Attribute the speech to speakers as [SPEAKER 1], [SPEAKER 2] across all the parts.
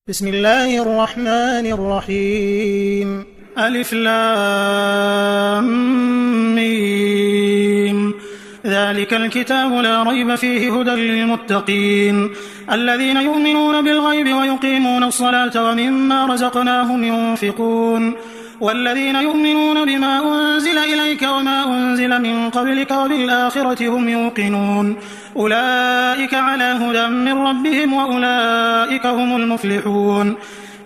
[SPEAKER 1] بسم الله الرحمن الرحيم. ألف لام ميم. ذلك الكتاب لا ريب فيه هدى للمتقين الذين يؤمنون بالغيب ويقيمون الصلاة ومما رزقناهم ينفقون والذين يؤمنون بما أنزل إليك وما أنزل من قبلك وبالآخرة هم يوقنون أولئك على هدى من ربهم وأولئك هم المفلحون.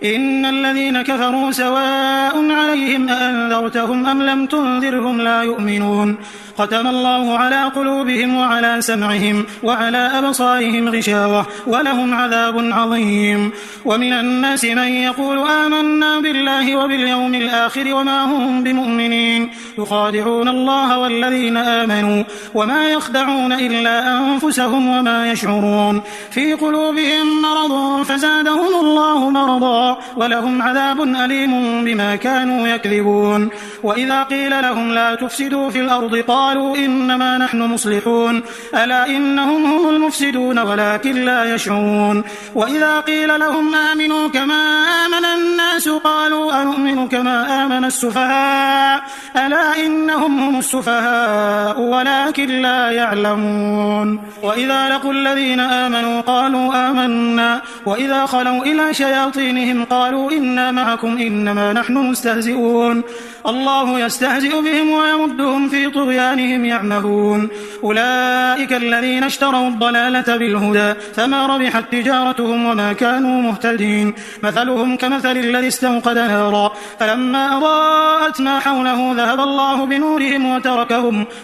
[SPEAKER 1] إن الذين كفروا سواء عليهم أأنذرتهم أم لم تنذرهم لا يؤمنون ختم الله على قلوبهم وعلى سمعهم وعلى أبصارهم غشاوة ولهم عذاب عظيم. ومن الناس من يقول آمنا بالله وباليوم الآخر وما هم بمؤمنين يخادعون الله والذين آمنوا وما يخدعون إلا أنفسهم وما يشعرون في قلوبهم مرض فزادهم الله مرضا ولهم عذاب أليم بما كانوا يكذبون. وإذا قيل لهم لا تفسدوا في الأرض قالوا إنما نحن مصلحون ألا إنهم هم المفسدون ولكن لا يشعرون. وإذا قيل لهم آمنوا كما آمن الناس قالوا أنؤمن كما آمن السفهاء ألا إنهم هم السفهاء ولكن لا يعلمون. وإذا لقوا الذين آمنوا قالوا آمنا وإذا خلوا إلى شياطينهم قالوا إنا معكم إنما نحن مستهزئون الله يستهزئ بهم ويمدهم في طغيانهم يعمهون. أولئك الذين اشتروا الضلالة بالهدى فما ربحت تجارتهم وما كانوا مهتدين. مثلهم كمثل الذي استوقد نارا فلما أضاءت ما حوله ذهب الله بنورهم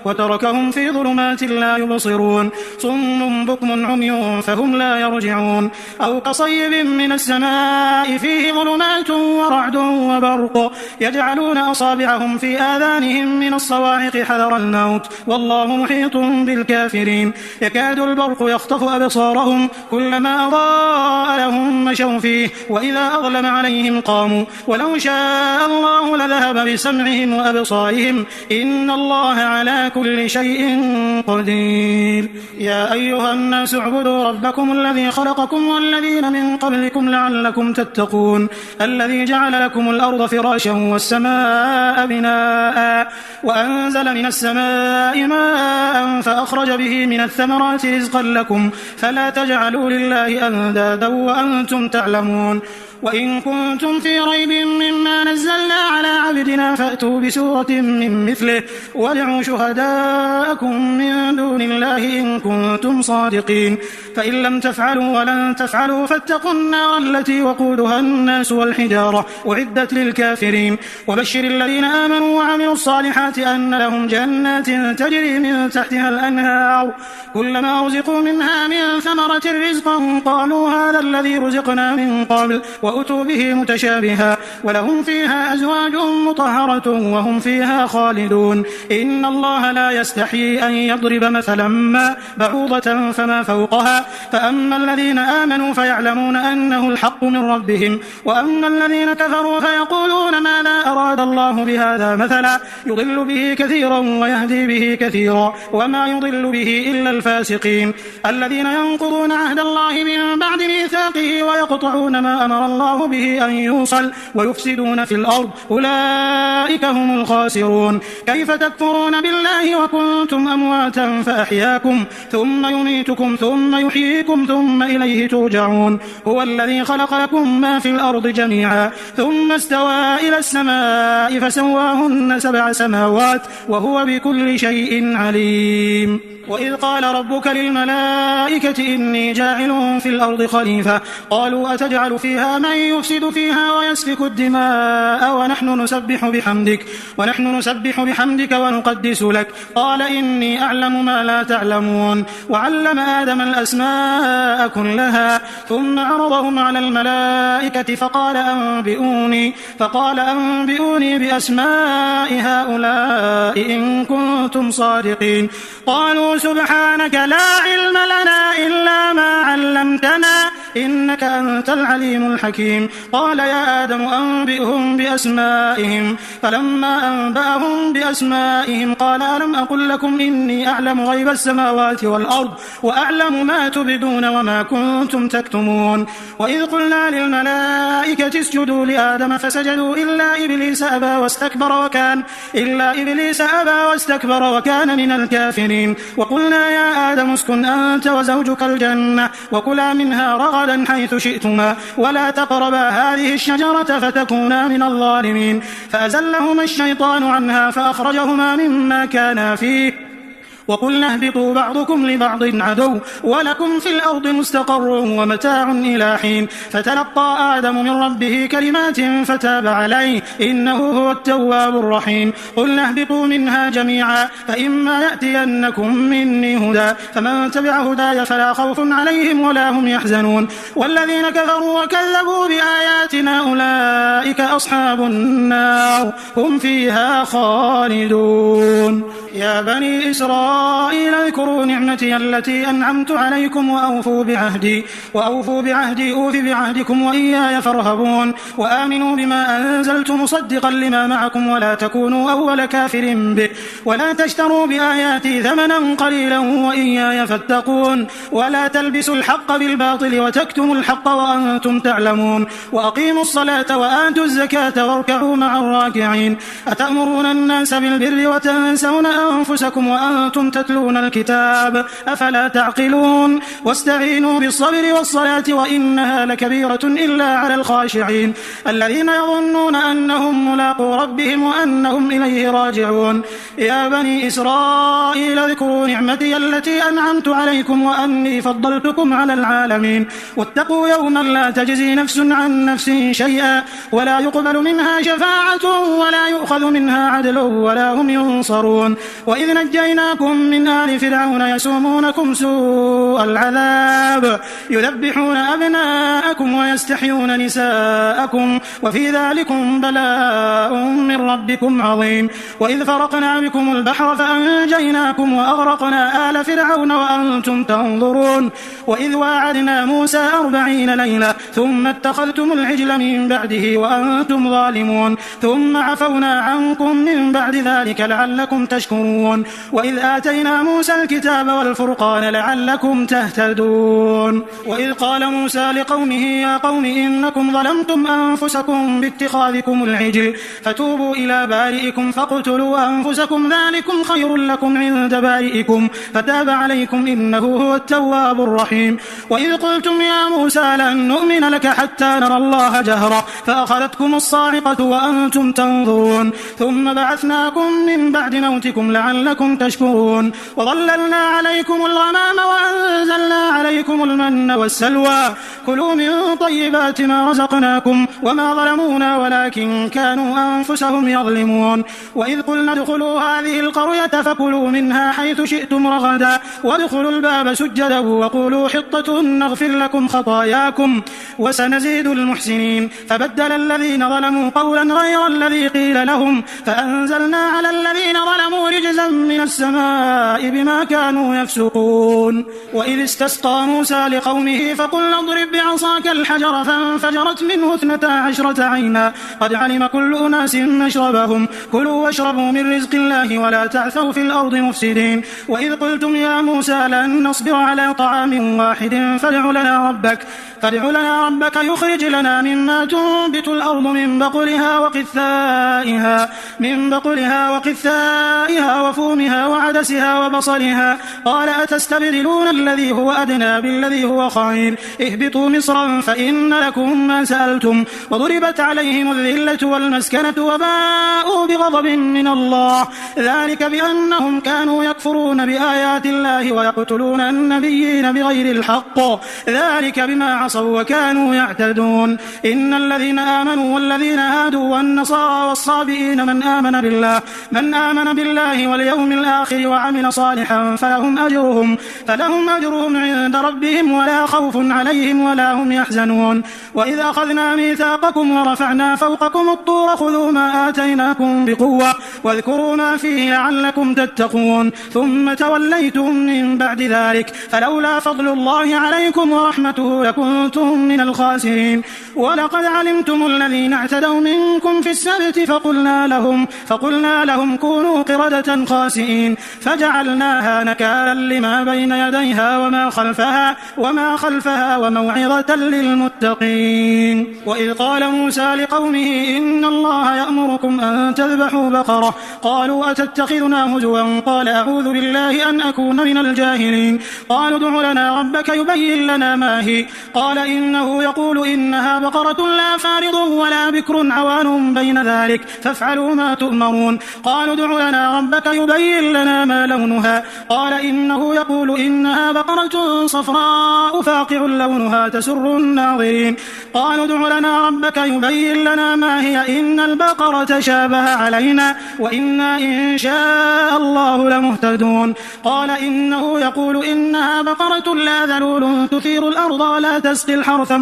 [SPEAKER 1] وتركهم في ظلمات لا يبصرون صم بكم عمي فهم لا يرجعون. أو كصيب من السماء فيه ظلمات ورعد وبرق يجعلون أصابعهم في آذانهم من الصواعق حذر الموت والله محيط بالكافرين. يكاد البرق يخطف أبصارهم كلما أضاء لهم مشوا فيه وإذا أظلم عليهم قاموا ولو شاء الله لذهب بسمعهم وأبصارهم إن الله على كل شيء قدير. يا أيها الناس اعبدوا ربكم الذي خلقكم والذين من قبلكم لعلكم تتقون الذي جعل لكم الأرض فراشا والسماء بناء وأنزل من السماء ماء فأخرج به من الثمرات رزقا لكم فلا تجعلوا لله أندادا وأنتم تعلمون. وإن كنتم في ريب مما نزلنا على عبدنا فأتوا بسورة من مثله وادعوا شهداءكم من دون الله إن كنتم صادقين فإن لم تفعلوا ولن تفعلوا فاتقوا النار التي وقودها الناس والحجارة أعدت للكافرين. وبشر الذين آمنوا وعملوا الصالحات أن لهم جنات تجري من تحتها الأنهار كلما رزقوا منها من ثمرة رزقا قالوا هذا الذي رزقنا من قبل وأتوا به متشابها ولهم فيها أزواج مطهرة وهم فيها خالدون. إن الله لا يستحيي أن يضرب مثلا ما بعوضة فما فوقها فأما الذين آمنوا فيعلمون أنه الحق من ربهم وأما الذين كفروا فيقولون ماذا أراد الله بهذا مثلا يضل به كثيرا ويهدي به كثيرا وما يضل به إلا الفاسقين الذين ينقضون عهد الله من بعد ميثاقه ويقطعون ما أمر الله به أن يوصل ويفسدون في الأرض أولئك هم الخاسرون. كيف تكفرون بالله وكنتم أمواتا فأحياكم ثم يميتكم ثم يحييكم ثم إليه ترجعون. هو الذي خلق لكم ما في الأرض جميعا ثم استوى إلى السماء فسواهن 7 سماوات وهو بكل شيء عليم. وإذ قال ربك للملائكة إني جاعل في الأرض خليفة قالوا أتجعل فيها من يفسد فيها ويسفك الدماء ونحن نسبح بحمدك ونقدس لك قال إني أعلم ما لا تعلمون. وعلم آدم الأسماء كلها ثم عرضهم على الملائكة فقال أنبئوني بأسماء هؤلاء إن كنتم صادقين. قالوا سبحانك لا علم لنا إلا ما علمتنا إنك أنت العليم الحكيم. قال يا آدم أنبئهم بأسمائهم. فلما أنبأهم بأسمائهم قال ألم أقل لكم إني أعلم غيب السماوات والأرض وأعلم ما تبدون وما كنتم تكتمون. وإذ قلنا للملائكة اسجدوا لآدم فسجدوا إلا إبليس أبى واستكبر وكان من الكافرين. وقلنا يا آدم اسكن أنت وزوجك الجنة وكلا منها رغدا حيث شئتما ولا تقربا هذه الشجرة فتكونا من الظالمين. فأزلهما الشيطان عنها فأخرجهما مما كانا فيه وقلنا اهبطوا بعضكم لبعض عدو ولكم في الأرض مستقر ومتاع إلى حين. فتلقى آدم من ربه كلمات فتاب عليه إنه هو التواب الرحيم. قلنا اهبطوا منها جميعا فإما يأتينكم مني هدى فمن تبع هداي فلا خوف عليهم ولا هم يحزنون. والذين كفروا وكذبوا بآياتنا أولئك أصحاب النار هم فيها خالدون. يا بني إسرائيل اذكروا نعمتي التي أنعمت عليكم وأوفوا بعهدي أوف بعهدكم وإياي فارهبون. وآمنوا بما أنزلت مصدقا لما معكم ولا تكونوا أول كافر به ولا تشتروا بآياتي ثمنا قليلا وإياي فاتقون. ولا تلبسوا الحق بالباطل وتكتموا الحق وأنتم تعلمون. وأقيموا الصلاة وآتوا الزكاة واركعوا مع الراكعين. أتأمرون الناس بالبر وتنسون أنفسكم وأنتم تتلون الكتاب أفلا تعقلون. واستعينوا بالصبر والصلاة وإنها لكبيرة إلا على الخاشعين الذين يظنون أنهم ملاقو ربهم وأنهم إليه راجعون. يا بني إسرائيل اذكروا نعمتي التي أنعمت عليكم وأني فضلتكم على العالمين. واتقوا يوما لا تجزي نفس عن نفس شيئا ولا يقبل منها شفاعة ولا يؤخذ منها عدل ولا هم ينصرون. وإذ نجيناكم من آل فرعون يسومونكم سوء العذاب يذبحون أبناءكم ويستحيون نساءكم وفي ذلكم بلاء من ربكم عظيم. وإذ فرقنا بكم البحر فأنجيناكم وأغرقنا آل فرعون وأنتم تنظرون. وإذ واعدنا موسى 40 ليلة ثم اتخذتم العجل من بعده وأنتم ظالمون ثم عفونا عنكم من بعد ذلك لعلكم تشكرون. وإذ آتينا موسى الكتاب والفرقان لعلكم تهتدون. وإذ قال موسى لقومه يا قوم إنكم ظلمتم أنفسكم باتخاذكم العجل فتوبوا إلى بارئكم فاقتلوا أنفسكم ذلكم خير لكم عند بارئكم فتاب عليكم إنه هو التواب الرحيم. وإذ قلتم يا موسى لن نؤمن لك حتى نرى الله جهرا فأخذتكم الصاعقة وأنتم تنظرون ثم بعثناكم من بعد موتكم لعلكم تشكرون. وظللنا عليكم الغمام وأنزلنا عليكم المن والسلوى كلوا من طيبات ما رزقناكم وما ظلمونا ولكن كانوا أنفسهم يظلمون. وإذ قلنا ادخلوا هذه القرية فكلوا منها حيث شئتم رغدا وادخلوا الباب سجدا وقولوا حطة نغفر لكم خطاياكم وسنزيد المحسنين. فبدل الذين ظلموا قولا غير الذي قيل لهم فأنزلنا على الذين ظلموا رجزا من السماء بما كانوا يفسقون. وإذ استسقى موسى لقومه فقلنا اضرب بعصاك الحجر فانفجرت منه 12 عينا قد علم كل أناس مشربهم كلوا واشربوا من رزق الله ولا تعثوا في الأرض مفسدين. وإذ قلتم يا موسى لن نصبر على طعام واحد فادع لنا ربك يخرج لنا مما تنبت الأرض من بقلها وقثائها وفومها وعدسها وبصلها قال أتستبدلون الذي هو أدنى بالذي هو خير اهبطوا مصرا فإن لكم ما سألتم وضربت عليهم الذلة والمسكنة وباءوا بغضب من الله ذلك بأنهم كانوا يكفرون بآيات الله ويقتلون النبيين بغير الحق ذلك بما عصوا وكانوا يعتدون. إن الذين آمنوا والذين هادوا والنصارى والصابئين من آمن بالله واليوم الآخر وعمل صالحا فلهم أجرهم عند ربهم ولا خوف عليهم ولا هم يحزنون. وإذ أخذنا ميثاقكم ورفعنا فوقكم الطور خذوا ما آتيناكم بقوة واذكروا ما فيه لعلكم تتقون ثم توليتم من بعد ذلك فلولا فضل الله عليكم ورحمته لكنتم من الخاسرين. ولقد علمتم الذين اعتدوا منكم في السبت فقلنا لهم كونوا قردة خاسئين فجعلناها نكالا لما بين يديها وما خلفها وموعظة للمتقين. وإذ قال موسى لقومه إن الله يأمركم أن تذبحوا بقرة قالوا أتتخذنا هزوا قال أعوذ بالله أن أكون من الجاهلين. قالوا ادع لنا ربك يبين لنا ما هي قال إنه يقول إنها بقرة لا فارض ولا بكر عوان بين ذلك فافعلوا ما تؤمرون. قالوا ادع لنا ربك يبين لنا ما لونها قال إنه يقول إنها بقرة صفراء فاقع لونها تسر الناظرين. قالوا ادع لنا ربك يبين لنا ما هي إن البقرة شابه علينا وإنا إن شاء الله لمهتدون. قال إنه يقول إنها بقرة لا ذلول تثير الأرض ولا تسقي الحرث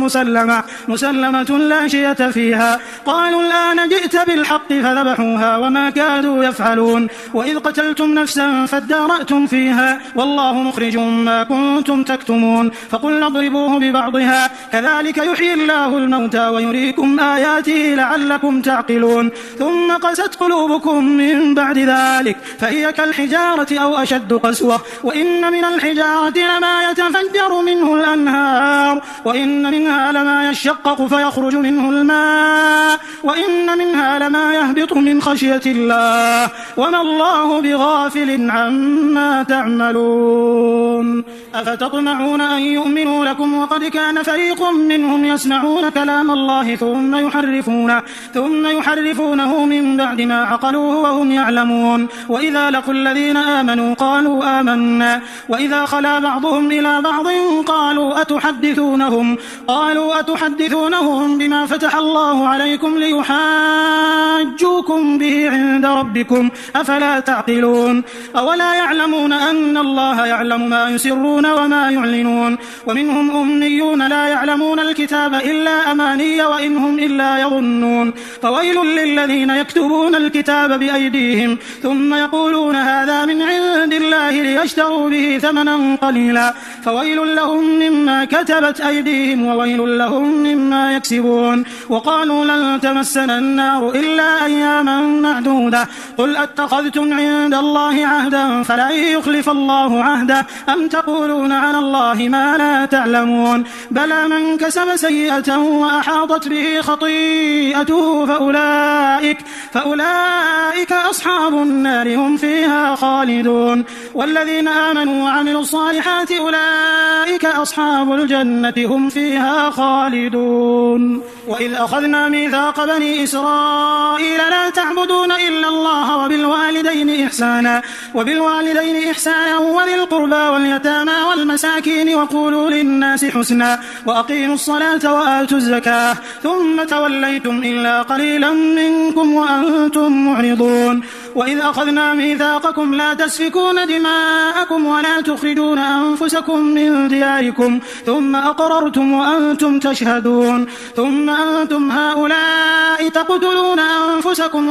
[SPEAKER 1] مسلمة لا شية فيها. قالوا الآن جئت بالحق فذبحوها وما كادوا يفعلون. وإذ قتلتم نفسا فادارأتم فيها والله مخرج ما كنتم تكتمون. فقلنا اضربوه ببعضها كذلك يحيي الله الموتى ويريكم آياته لعلكم تعقلون. ثم قست قلوبكم من بعد ذلك فهي كالحجارة أو أشد قسوة وإن من الحجارة لما يتفجر منه الأنهار وإن منها لما يشقق فيخرج منه الماء وإن منها لما يهبط من خشية الله وما الله بغافل عما تعملون. أفتطمعون أن يؤمنوا لكم وقد كان فريق منهم يسمعون كلام الله ثم يحرفونه من بعد ما عقلوه وهم يعلمون. وإذا لقوا الذين آمنوا قالوا آمنا وإذا خلا بعضهم إلى بعض قالوا أتحدثونهم بما فتح الله عليكم ليحاجوكم به عند ربكم أفلا تعقلون. أولا يعلمون أن الله يعلم ما يسرون وما يعلنون. ومنهم أمنيون لا يعلمون الكتاب إلا أماني وإن هم إلا يظنون. فويل للذين يكتبون الكتاب بأيديهم ثم يقولون هذا من عند الله ليشتروا به ثمنا قليلا فويل لهم مما كتبت أيديهم وويل لهم مما يكسبون. وقالوا لن تمسنا النار إلا أياما معدودة قل أتخذتم عند الله عهدا فلن يخلف الله عهده أم تقولون على الله ما لا تعلمون. بلى من كسب سيئة وأحاطت به خطيئته فأولئك أصحاب النار هم فيها خالدون. والذين آمنوا وعملوا الصالحات أولئك أصحاب الجنة هم فيها خالدون. وإذ أخذنا ميثاق بني إسرائيل لا تعبدون إلا الله وبالوالدين إحسانا وذي القربى واليتامى والمساكين وقولوا للناس حسنا وأقيموا الصلاة وآتوا الزكاة ثم توليتم إلا قليلا منكم وأنتم معرضون. وإذ أخذنا ميثاقكم لا تسفكون دماءكم ولا تخرجون أنفسكم من دياركم ثم أقررتم وأنتم تشهدون ثم أنتم هؤلاء تقتلون أنفسكم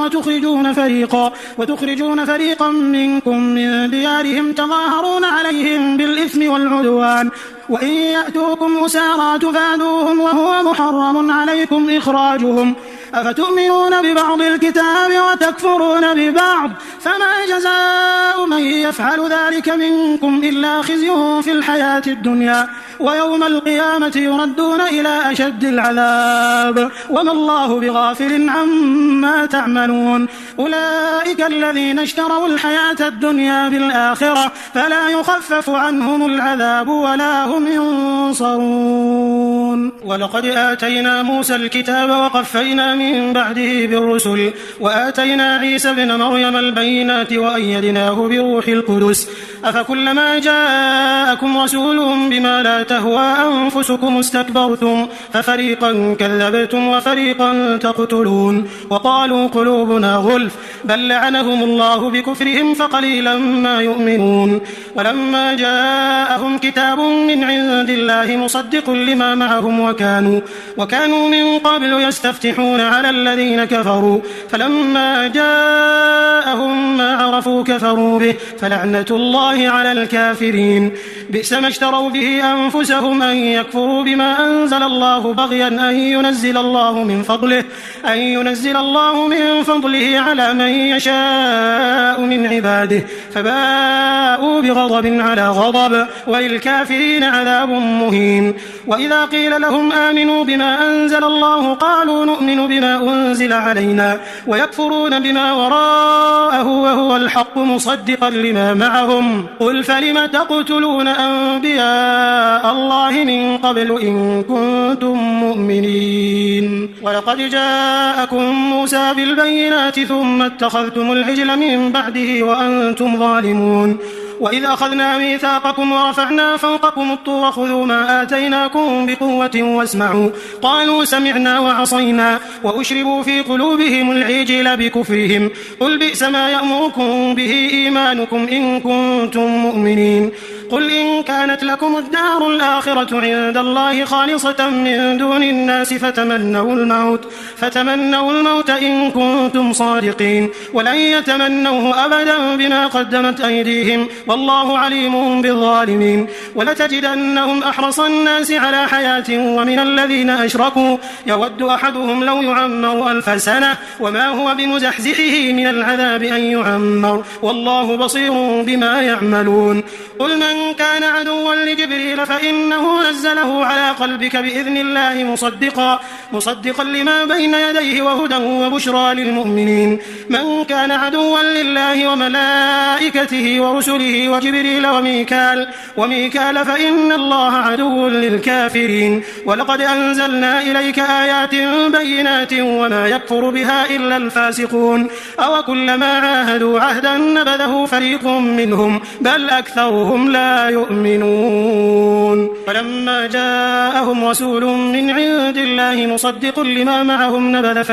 [SPEAKER 1] وتخرجون فريقا منكم من ديارهم تظاهرون عليهم بالإثم والعدوان وإن يأتوكم أسارى تفادوهم وهو محرم عليكم إخراجهم أفتؤمنون ببعض الكتاب وتكفرون ببعض فما جزاء من يفعل ذلك منكم إلا خزي في الحياة الدنيا ويوم القيامة يردون إلى أشد العذاب وما الله بغافل عما تعملون. أولئك الذين اشتروا الحياة الدنيا بالآخرة فلا يخفف عنهم العذاب ولا هم ينصرون. ولقد آتينا موسى الكتاب وقفينا من بعده بالرسل وآتينا عيسى ابن مريم البينات وأيدناه بروح القدس أفكلما جاءكم رسول بما لا تهوى أنفسكم استكبرتم ففريقا كذبتم وفريقا تقتلون وقالوا قلوبنا غلف بل لعنهم الله بكفرهم فقليلا ما يؤمنون ولما جاءهم كتاب من عند الله مصدق لما معهم وكانوا من قبل يستفتحون على الذين كفروا فلما جاءهم ما عرفوا كفروا به فلعنة الله على الكافرين بئس ما اشتروا به أنفسهم أن يكفروا بما أنزل الله بغيا أن ينزل الله من فضله على من يشاء من عباده فباءوا بغضب على غضب وللكافرين عذاب مهين وإذا قيل لهم آمنوا بما أنزل الله قالوا نؤمن بما أنزل علينا ويكفرون بما وراءه وهو الحق مصدقا لما معهم قل فلم تقتلون أنبياء الله من قبل إن كنتم مؤمنين ولقد جاءكم موسى بالبينات ثم اتخذتم العجل من بعده وأنتم ظالمون وإذ أخذنا ميثاقكم ورفعنا فوقكم الطور خذوا ما آتيناكم بقوة واسمعوا قالوا سمعنا وعصينا وأشربوا في قلوبهم العجل بكفرهم قل بئس ما يأمركم به إيمانكم إن كنتم مؤمنين قل إن كانت لكم الدار الآخرة عند الله خالصة من دون الناس فتمنوا الموت إن كنتم صادقين ولن يتمنوه أبدا بما قدمت أيديهم والله عليم بالظالمين ولتجدنهم أحرص الناس على حياة ومن الذين أشركوا يود أحدهم لو يعمر 1000 سنة وما هو بمزحزحه من العذاب أن يعمر والله بصير بما يعملون قل من كان عدوا لجبريل فإنه نزله على قلبك بإذن الله مصدقا لما بين يديه وهدى وبشرى للمؤمنين من كان عدوا لله وملائكته ورسله وجبريل وميكال فإن الله عدو للكافرين ولقد أنزلنا إليك آيات بينات وما يكفر بها إلا الفاسقون أو كلما عاهدوا عهدا نبذه فريق منهم بل أكثرهم لا يؤمنون ولما جاءهم رسول من عند الله مصدق لما معهم نبذ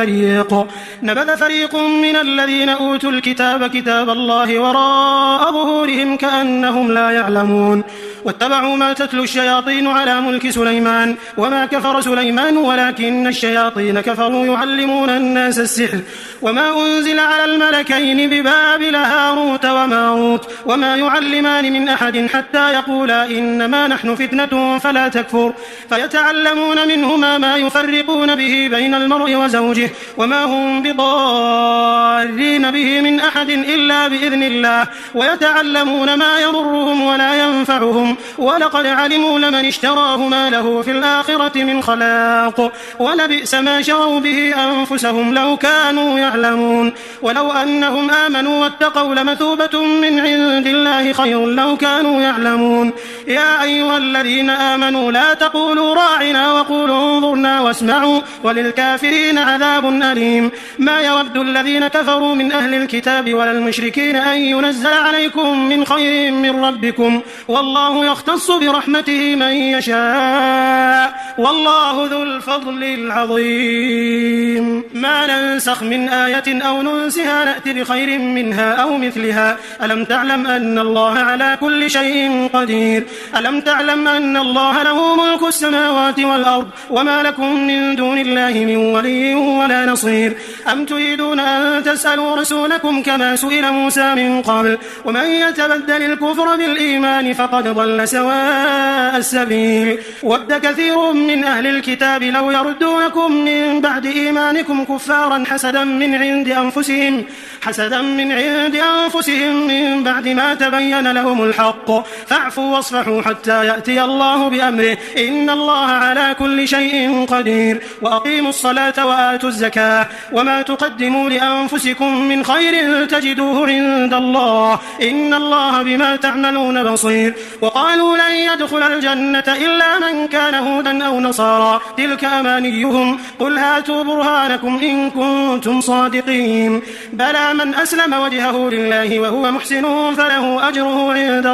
[SPEAKER 1] فريق من الذين أوتوا الكتاب كتاب الله وراء ظهورهم كأنهم لا يعلمون واتبعوا ما تتلو الشياطين على ملك سليمان وما كفر سليمان ولكن الشياطين كفروا يعلمون الناس السحر وما أنزل على الملكين ببابل هاروت وماروت وما يعلمان من أحد حتى يقولا إنما نحن فتنة فلا تكفر فيتعلمون منهما ما يفرقون به بين المرء وزوجه وما هم بضارين به من أحد إلا بإذن الله ويتعلمون ما يضرهم ولا ينفعهم ولقد علموا لمن اشتراه ما له في الآخرة من خلاق ولبئس ما شروا به أنفسهم لو كانوا يعلمون ولو أنهم آمنوا واتقوا لمثوبة من عند الله خير لو كانوا يعلمون يا أيها الذين آمنوا لا تقولوا راعنا وقولوا انظرنا واسمعوا وللكافرين عذاب أليم ما يود الذين كفروا من أهل الكتاب ولا المشركين أن ينزل عليكم من خير من ربكم والله يختص برحمته من يشاء والله ذو الفضل العظيم ما ننسخ من آية أو ننسها نأتي بخير منها أو مثلها ألم تعلم أن الله على كل شيء قدير ألم تعلم أن الله له ملك السماوات والأرض وما لكم من دون الله من ولي ولا نصير أم تريدون أن تسألوا رسولكم كما سئل موسى من قبل ومن يتبدل الكفر بالإيمان فقد ضل سواء السبيل ود كثير من أهل الكتاب لو يردونكم من بعد إيمانكم كفارا حسدا من عند أنفسهم من بعد ما تبين لهم الحق فاعفوا واصفحوا حتى يأتي الله بأمره إن الله على كل شيء قدير وأقيموا الصلاة وآتوا الزكاة وما تقدموا لأنفسكم من خير تجدوه عند الله إن الله بما تعملون بصير وقالوا لن يدخل الجنة إلا من كان هودا أو نصارى تلك أمانيهم قل هاتوا برهانكم إن كنتم صادقين بلى من أسلم وجهه لله وهو محسن فله أجره عند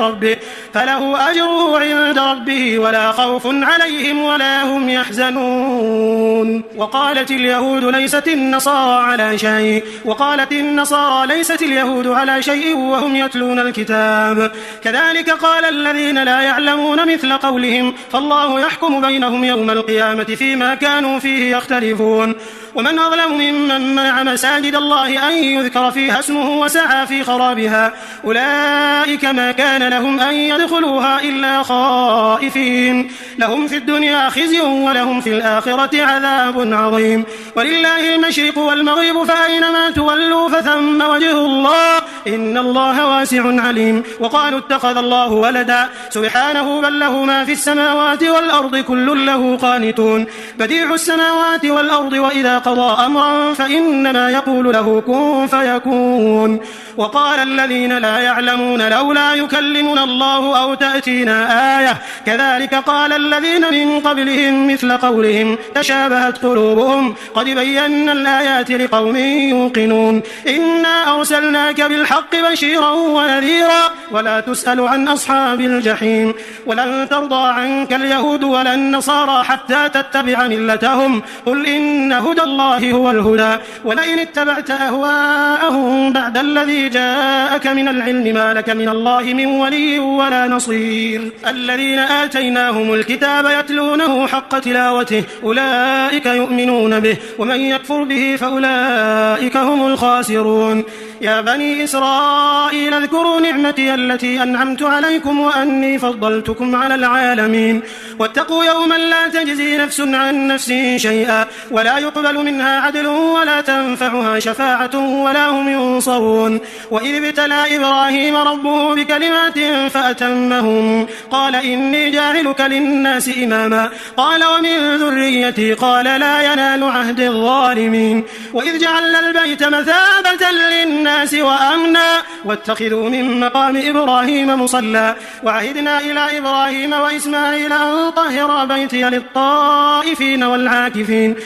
[SPEAKER 1] ربه ولا خوف عليهم ولا هم يحزنون. وقالت اليهود ليست النصارى على شيء وقالت النصارى ليست اليهود على شيء وهم يتلون الكتاب كذلك قال الذين لا يعلمون مثل قولهم فالله يحكم بينهم يوم القيامة فيما كانوا فيه يختلفون. ومن أظلم ممن منع مساجد الله أن يذكر فيها اسمه وسعى في خرابها أولئك ما كان لهم أن يدخلوها إلا خائفين لهم في الدنيا خزي ولهم في الآخرة عذاب عظيم ولله المشرق والمغرب فأينما تولوا فثم وجه الله إن الله واسع عليم. وقالوا اتخذ الله ولدا سبحانه بل له ما في السماوات والأرض كل له قانتون بديع السماوات والأرض وإذا قضى أمرا فإنما يقول له كن فيكون. وقال الذين لا يعلمون لولا يكلمنا الله أو تأتينا آية كذلك قال الذين من قبلهم مثل قولهم تشابهت قلوبهم قد بينا الآيات لقوم يوقنون إنا أرسلناك بالحق بشيرا ونذيرا ولا تسأل عن أصحاب الجحيم ولن ترضى عنك اليهود ولا النصارى حتى تتبع ملتهم قل إن هدى الله هو الهدى ولئن اتبعت أهواءهم بعد الذي جاءك من العلم ما لك من الله من ولي ولا نصير. الذين آتيناهم الكتاب يتلونه حق تلاوته أولئك يؤمنون به ومن يكفر به فأولئك هم الخاسرون. يا بني إسرائيل اذكروا نعمتي التي أنعمت عليكم وأني فضلتكم على العالمين واتقوا يوما لا تجزي نفس عن نفس شيئا ولا يقبل منها عدل ولا تنفعها شفاعة ولا هم ينصرون. وإذ ابتلى إبراهيم ربه بكلمات فأتمهم قال إني جاعلك للناس إماما قال ومن ذريتي قال لا ينال عهد الظالمين. وإذ جعلنا البيت مثابة للناس وأمنا واتخذوا من مقام إبراهيم مصلى وعهدنا إلى إبراهيم وإسماعيل أن طهر بيتي للطائفين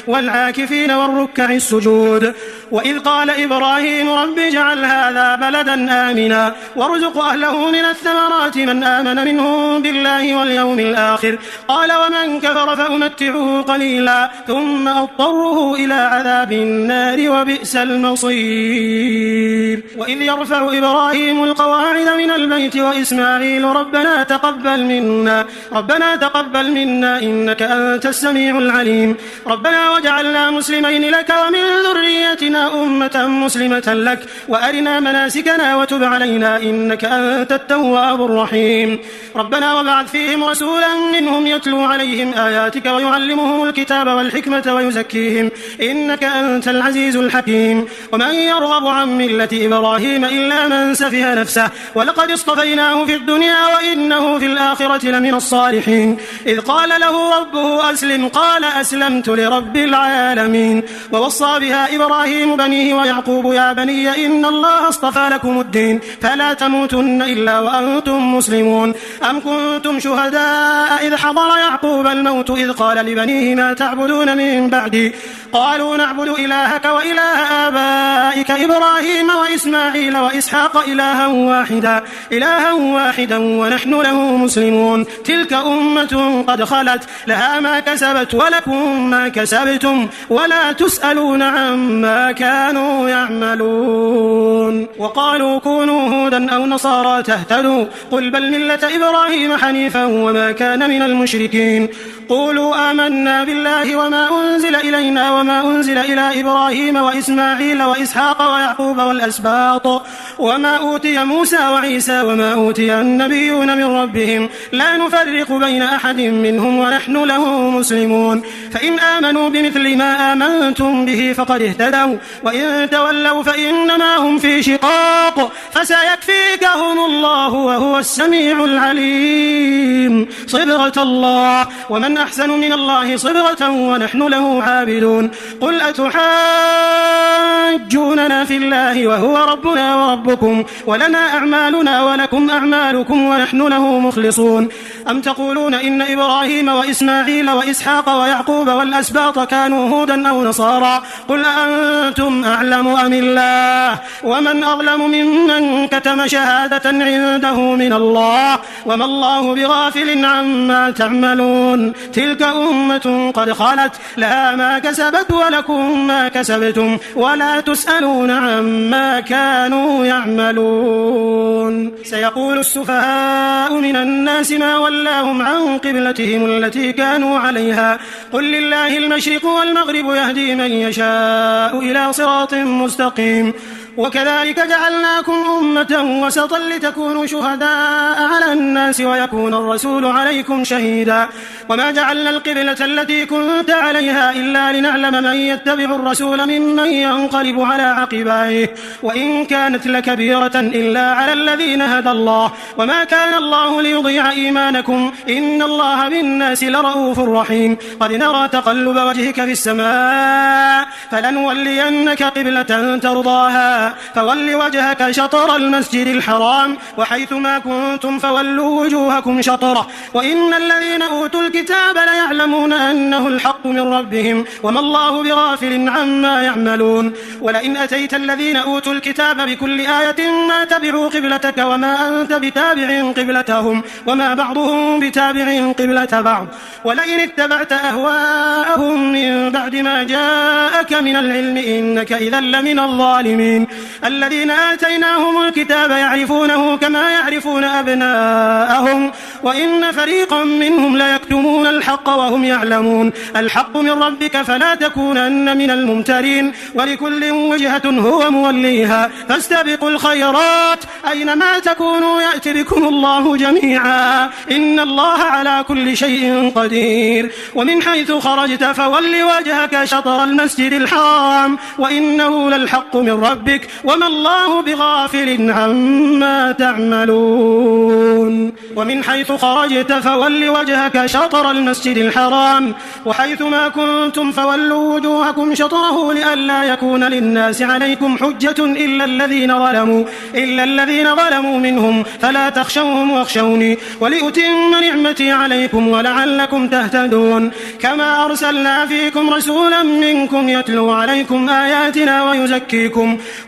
[SPEAKER 1] والعاكفين والركع السجود. وإذ قال إبراهيم رب اجعل هذا بلدا آمنا وارزق أهله من الثمرات من آمن منهم بالله واليوم الآخر قال ومن كفر فأمتعه قليلا ثم أضطره إلى عذاب النار وبئس المصير. وإذ يرفع إبراهيم القواعد من البيت وإسماعيل ربنا تقبل منا إنك أنت السميع العليم ربنا وجعلنا مسلمين لك ومن ذريتنا أمة مسلمة لك وأرنا مناسكنا وتب علينا إنك أنت التواب الرحيم. ربنا وابعث فيهم رسولا منهم يتلو عليهم آياتك ويعلمهم الكتاب والحكمة ويزكيهم إنك أنت العزيز الحكيم. ومن يرغب عن ملة إبراهيم إلا من سفه نفسه ولقد اصطفيناه في الدنيا وإنه في الآخرة لمن الصالحين. إذ قال له ربه أسلم قال أسلمت لرب العالمين. ووصى بها إبراهيم بنيه ويعقوب يا بني إن الله اصطفى لكم الدين فلا تموتن إلا وأنتم مسلمون. أم كنتم شهداء إذ حضر يعقوب الموت إذ قال لبنيه ما تعبدون من بعدي قالوا نعبد إلهك وإله آبائك إبراهيم وإسماعيل وإسحاق إلها واحدا ونحن له مسلمون. تلك أمة قد خلت لها ما كسبت ولكم ما كسبتم ولا تسألون عما كانوا يعملون. وقالوا كونوا هودا أو نصارى تهتدوا قل بل ملة إبراهيم حنيفا وما كان من المشركين. قولوا آمنا بالله وما أنزل إلينا وما أنزل إلى إبراهيم وإسماعيل وإسحاق ويعقوب والأسباط وما أوتي موسى وعيسى وما أوتي النبيون من ربهم لا نفرق بين أحد منهم ونحن له مسلمون. فإن آمنوا بمثل ما آمنتم به فقد اهتدوا وإن تولوا فإنما هم في شقاق فسيكفيكهم الله وهو السميع العليم. صبغة الله ومن أحسن من الله صبغة ونحن له عابدون. قل أتحاجوننا في الله وهو ربنا وربكم ولنا أعمالنا ولكم أعمالكم ونحن له مخلصون. أم تقولون إن إبراهيم وإسماعيل وإسحاق ويعقوب والأسباط كانوا هودا أو نصارى قل أنتم أعلم أم الله ومن أظلم ممن كتم شهادة عنده من الله وما الله بغافل عما تعملون. تلك أمة قد خلت لها ما كسبت ولكم ما كسبتم ولا تسألون عما كانوا يعملون. سيقول السفهاء من الناس ما ولاهم عن قبلتهم التي كانوا عليها قل لله المشرق والمغرب يهدي من يشاء إلى صراط مستقيم. وكذلك جعلناكم أمة وسطا لتكونوا شهداء على الناس ويكون الرسول عليكم شهيدا. وما جعلنا القبلة التي كنت عليها إلا لنعلم من يتبع الرسول ممن ينقلب على عقبيه وإن كانت لكبيرة إلا على الذين هدى الله وما كان الله ليضيع إيمانكم إن الله بالناس لرؤوف رحيم. قد نرى تقلب وجهك في السماء فلنولينك قبلة ترضاها فول وجهك شطر المسجد الحرام وحيث ما كنتم فولوا وجوهكم شطره وإن الذين أوتوا الكتاب ليعلمون أنه الحق من ربهم وما الله بغافل عما يعملون. ولئن أتيت الذين أوتوا الكتاب بكل آية ما تبعوا قبلتك وما أنت بتابع قبلتهم وما بعضهم بتابع قبلة بعض ولئن اتبعت أهواءهم من بعد ما جاءك من العلم إنك إذا لمن الظالمين. الذين آتيناهم الكتاب يعرفونه كما يعرفون أبناءهم وإن فريقا منهم ليكتمون الحق وهم يعلمون. الحق من ربك فلا تكونن من الممترين ولكل وجهة هو موليها فاستبقوا الخيرات أينما تكونوا يأتي بكم الله جميعا إن الله على كل شيء قدير. ومن حيث خرجت فول وجهك شطر المسجد الحرام وإنه للحق من ربك وما الله بغافل عما تعملون. ومن حيث خرجت فول وجهك شطر المسجد الحرام وحيث ما كنتم فولوا وجوهكم شطره لئلا يكون للناس عليكم حجة إلا الذين ظلموا منهم فلا تخشوهم واخشوني ولأتم نعمتي عليكم ولعلكم تهتدون. كما أرسلنا فيكم رسولا منكم يتلو عليكم آياتنا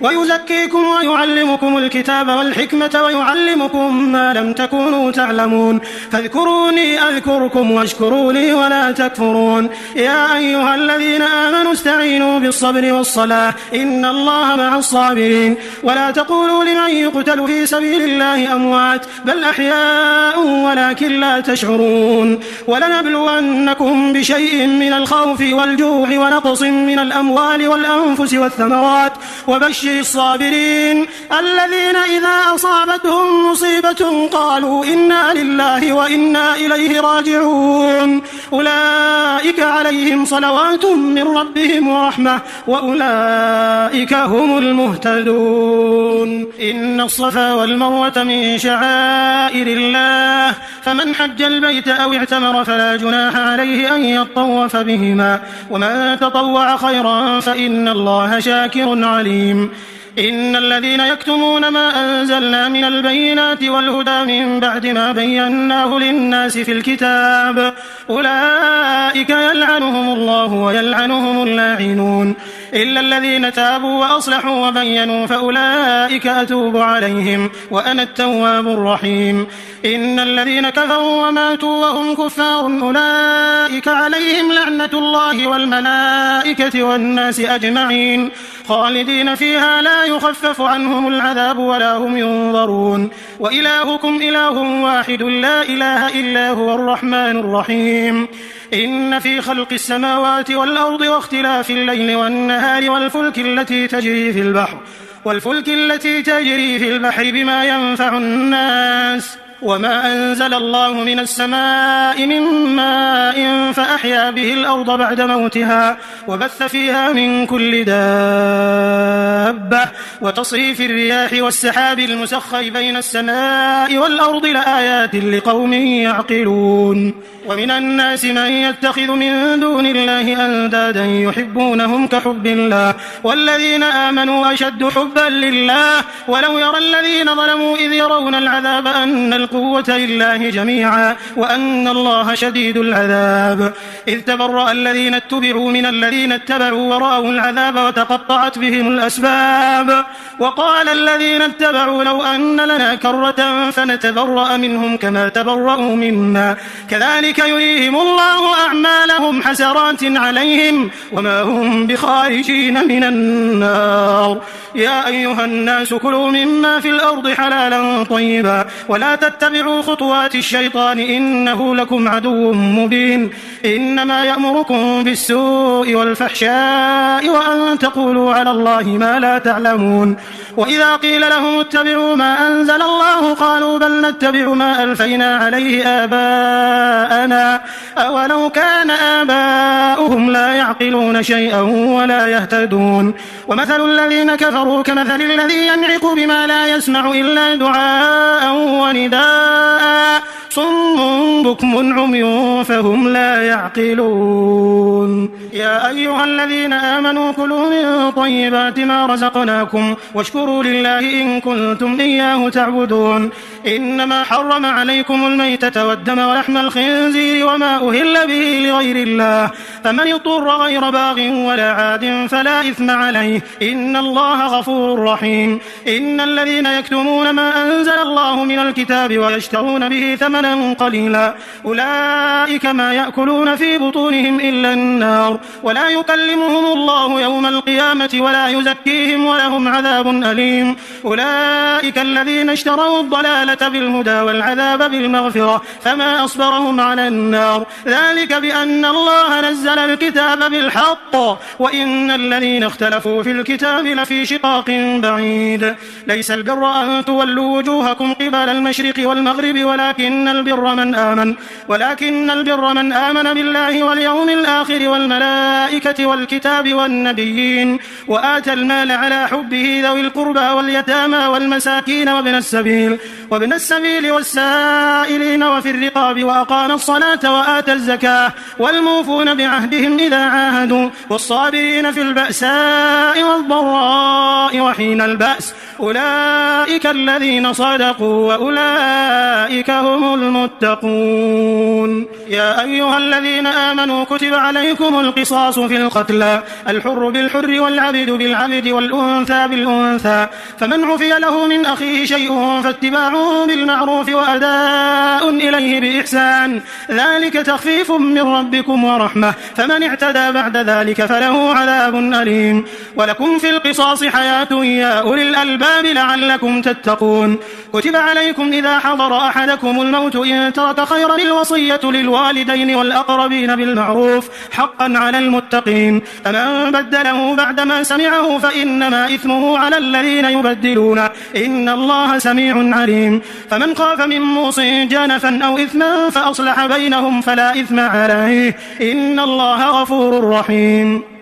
[SPEAKER 1] ويزكيكم ويعلمكم الكتاب والحكمة ويعلمكم ما لم تكونوا تعلمون. فاذكروني أذكركم واشكروا لي ولا تكفرون. يا أيها الذين آمنوا استعينوا بالصبر والصلاة إن الله مع الصابرين. ولا تقولوا لمن يقتل في سبيل الله أموات بل أحياء ولكن لا تشعرون. ولنبلونكم بشيء من الخوف والجوع ونقص من الأموال والأنفس والثمرات وبشر الصابرين الذين إذا أصابتهم مصيبة قالوا إنا لله وإنا إليه راجعون أولئك عليهم صلوات من ربهم ورحمة وأولئك هم المهتدون. إن الصفا والمروة من شعائر الله فمن حج البيت أو اعتمر فلا جناح عليه أن يطوف بهما ومن تطوع خيرا فإن الله شاكر عليم. إن الذين يكتمون ما أنزلنا من البينات والهدى من بعد ما بيناه للناس في الكتاب أولئك يلعنهم الله ويلعنهم اللاعنون إلا الذين تابوا وأصلحوا وبينوا فأولئك أتوب عليهم وأنا التواب الرحيم. إن الذين كفروا وماتوا وهم كفار أولئك عليهم لعنة الله والملائكة والناس أجمعين خالدين فيها لا يخفف عنهم العذاب ولا هم ينظرون. وإلهكم إله واحد لا إله إلا هو الرحمن الرحيم. إن في خلق السماوات والأرض واختلاف الليل والنهار والفلك التي تجري في البحر بما ينفع الناس وما أنزل الله من السماء من ماء فأحيا به الأرض بعد موتها وبث فيها من كل دابة وتصريف الرياح والسحاب المسخر بين السماء والأرض لآيات لقوم يعقلون ومن الناس من يتخذ من دون الله أندادا يحبونهم كحب الله والذين آمنوا أشد حبا لله ولو يرى الذين ظلموا إذ يرون العذاب أن القوة لله جميعا وأن الله شديد العذاب إذ تبرأ الذين اتبعوا من الذين اتبعوا ورأوا العذاب وتقطعت بهم الأسباب وقال الذين اتبعوا لو أن لنا كرة فنتبرأ منهم كما تبرأوا منا كذلك يريهم الله أعمالهم حسرات عليهم وما هم بخارجين من النار يا أيها الناس كلوا مما في الأرض حلالا طيبا ولا تتبعوا خطوات الشيطان إنه لكم عدو مبين إنما يأمركم بالسوء والفحشاء وأن تقولوا على الله ما لا تعلمون وإذا قيل لهم اتبعوا ما أنزل الله قالوا بل نتبع ما ألفينا عليه آباءنا أولو كان آباؤهم لا يعقلون شيئا ولا يهتدون ومثل الذين كفروا كمثل الذي ينعق بما لا يسمع إلا دعاء ونداء صم بكم عمي فهم لا يعقلون يا أيها الذين آمنوا كلوا من طيبات ما رزقناكم واشكروا لله إن كنتم إياه تعبدون إنما حرم عليكم الميتة والدم ولحم الخنزير وما أهل به لغير الله فمن اضطر غير باغ ولا عاد فلا إثم عليه إن الله غفور رحيم إن الذين يكتمون ما أنزل الله من الكتاب ويشترون به ثمنا قليلا أولئك ما يأكلون في بطونهم إلا النار ولا يكلمهم الله يوم القيامة ولا يزكيهم ولهم عذاب أليم أولئك الذين اشتروا الضلالة بالهدى والعذاب بالمغفرة فما أصبرهم على النار ذلك بأن الله نزل الكتاب بالحق وإن الذين اختلفوا في الكتاب لفي شقاق بعيد ليس البر أن تولوا وجوهكم قبل المشرق والمغرب ولكن البر من آمن بالله واليوم الآخر والملائكة والكتاب والنبيين وآتى المال على حبه ذوي القربى واليتامى والمساكين وابن السبيل والسائلين وفي الرقاب وأقام الصلاة وآتى الزكاة والموفون بعهدهم إذا عاهدوا والصابرين في البأساء والضراء وحين البأس أولئك الذين صدقوا وأولئك هم المتقون يا أيها الذين آمنوا كتب عليكم القصاص في القتلى الحر بالحر والعبد بالعبد والأنثى بالأنثى فمن عفي له من أخيه شيء فاتباع بالمعروف وأداء إليه بإحسان ذلك تخفيف من ربكم ورحمة فمن اعتدى بعد ذلك فله عذاب أليم ولكم في القصاص حياة يا أولي الألباب لعلكم تتقون كتب عليكم إذا حضر أحدكم الموت إن ترك خيرا الوصية للوالدين والأقربين بالمعروف حقا على المتقين فمن بدله بعدما سمعه فإنما إثمه على الذين يبدلون إن الله سميع عليم فمن خاف من موص جنفا أو إثما فأصلح بينهم فلا إثم عليه إن الله غفور رحيم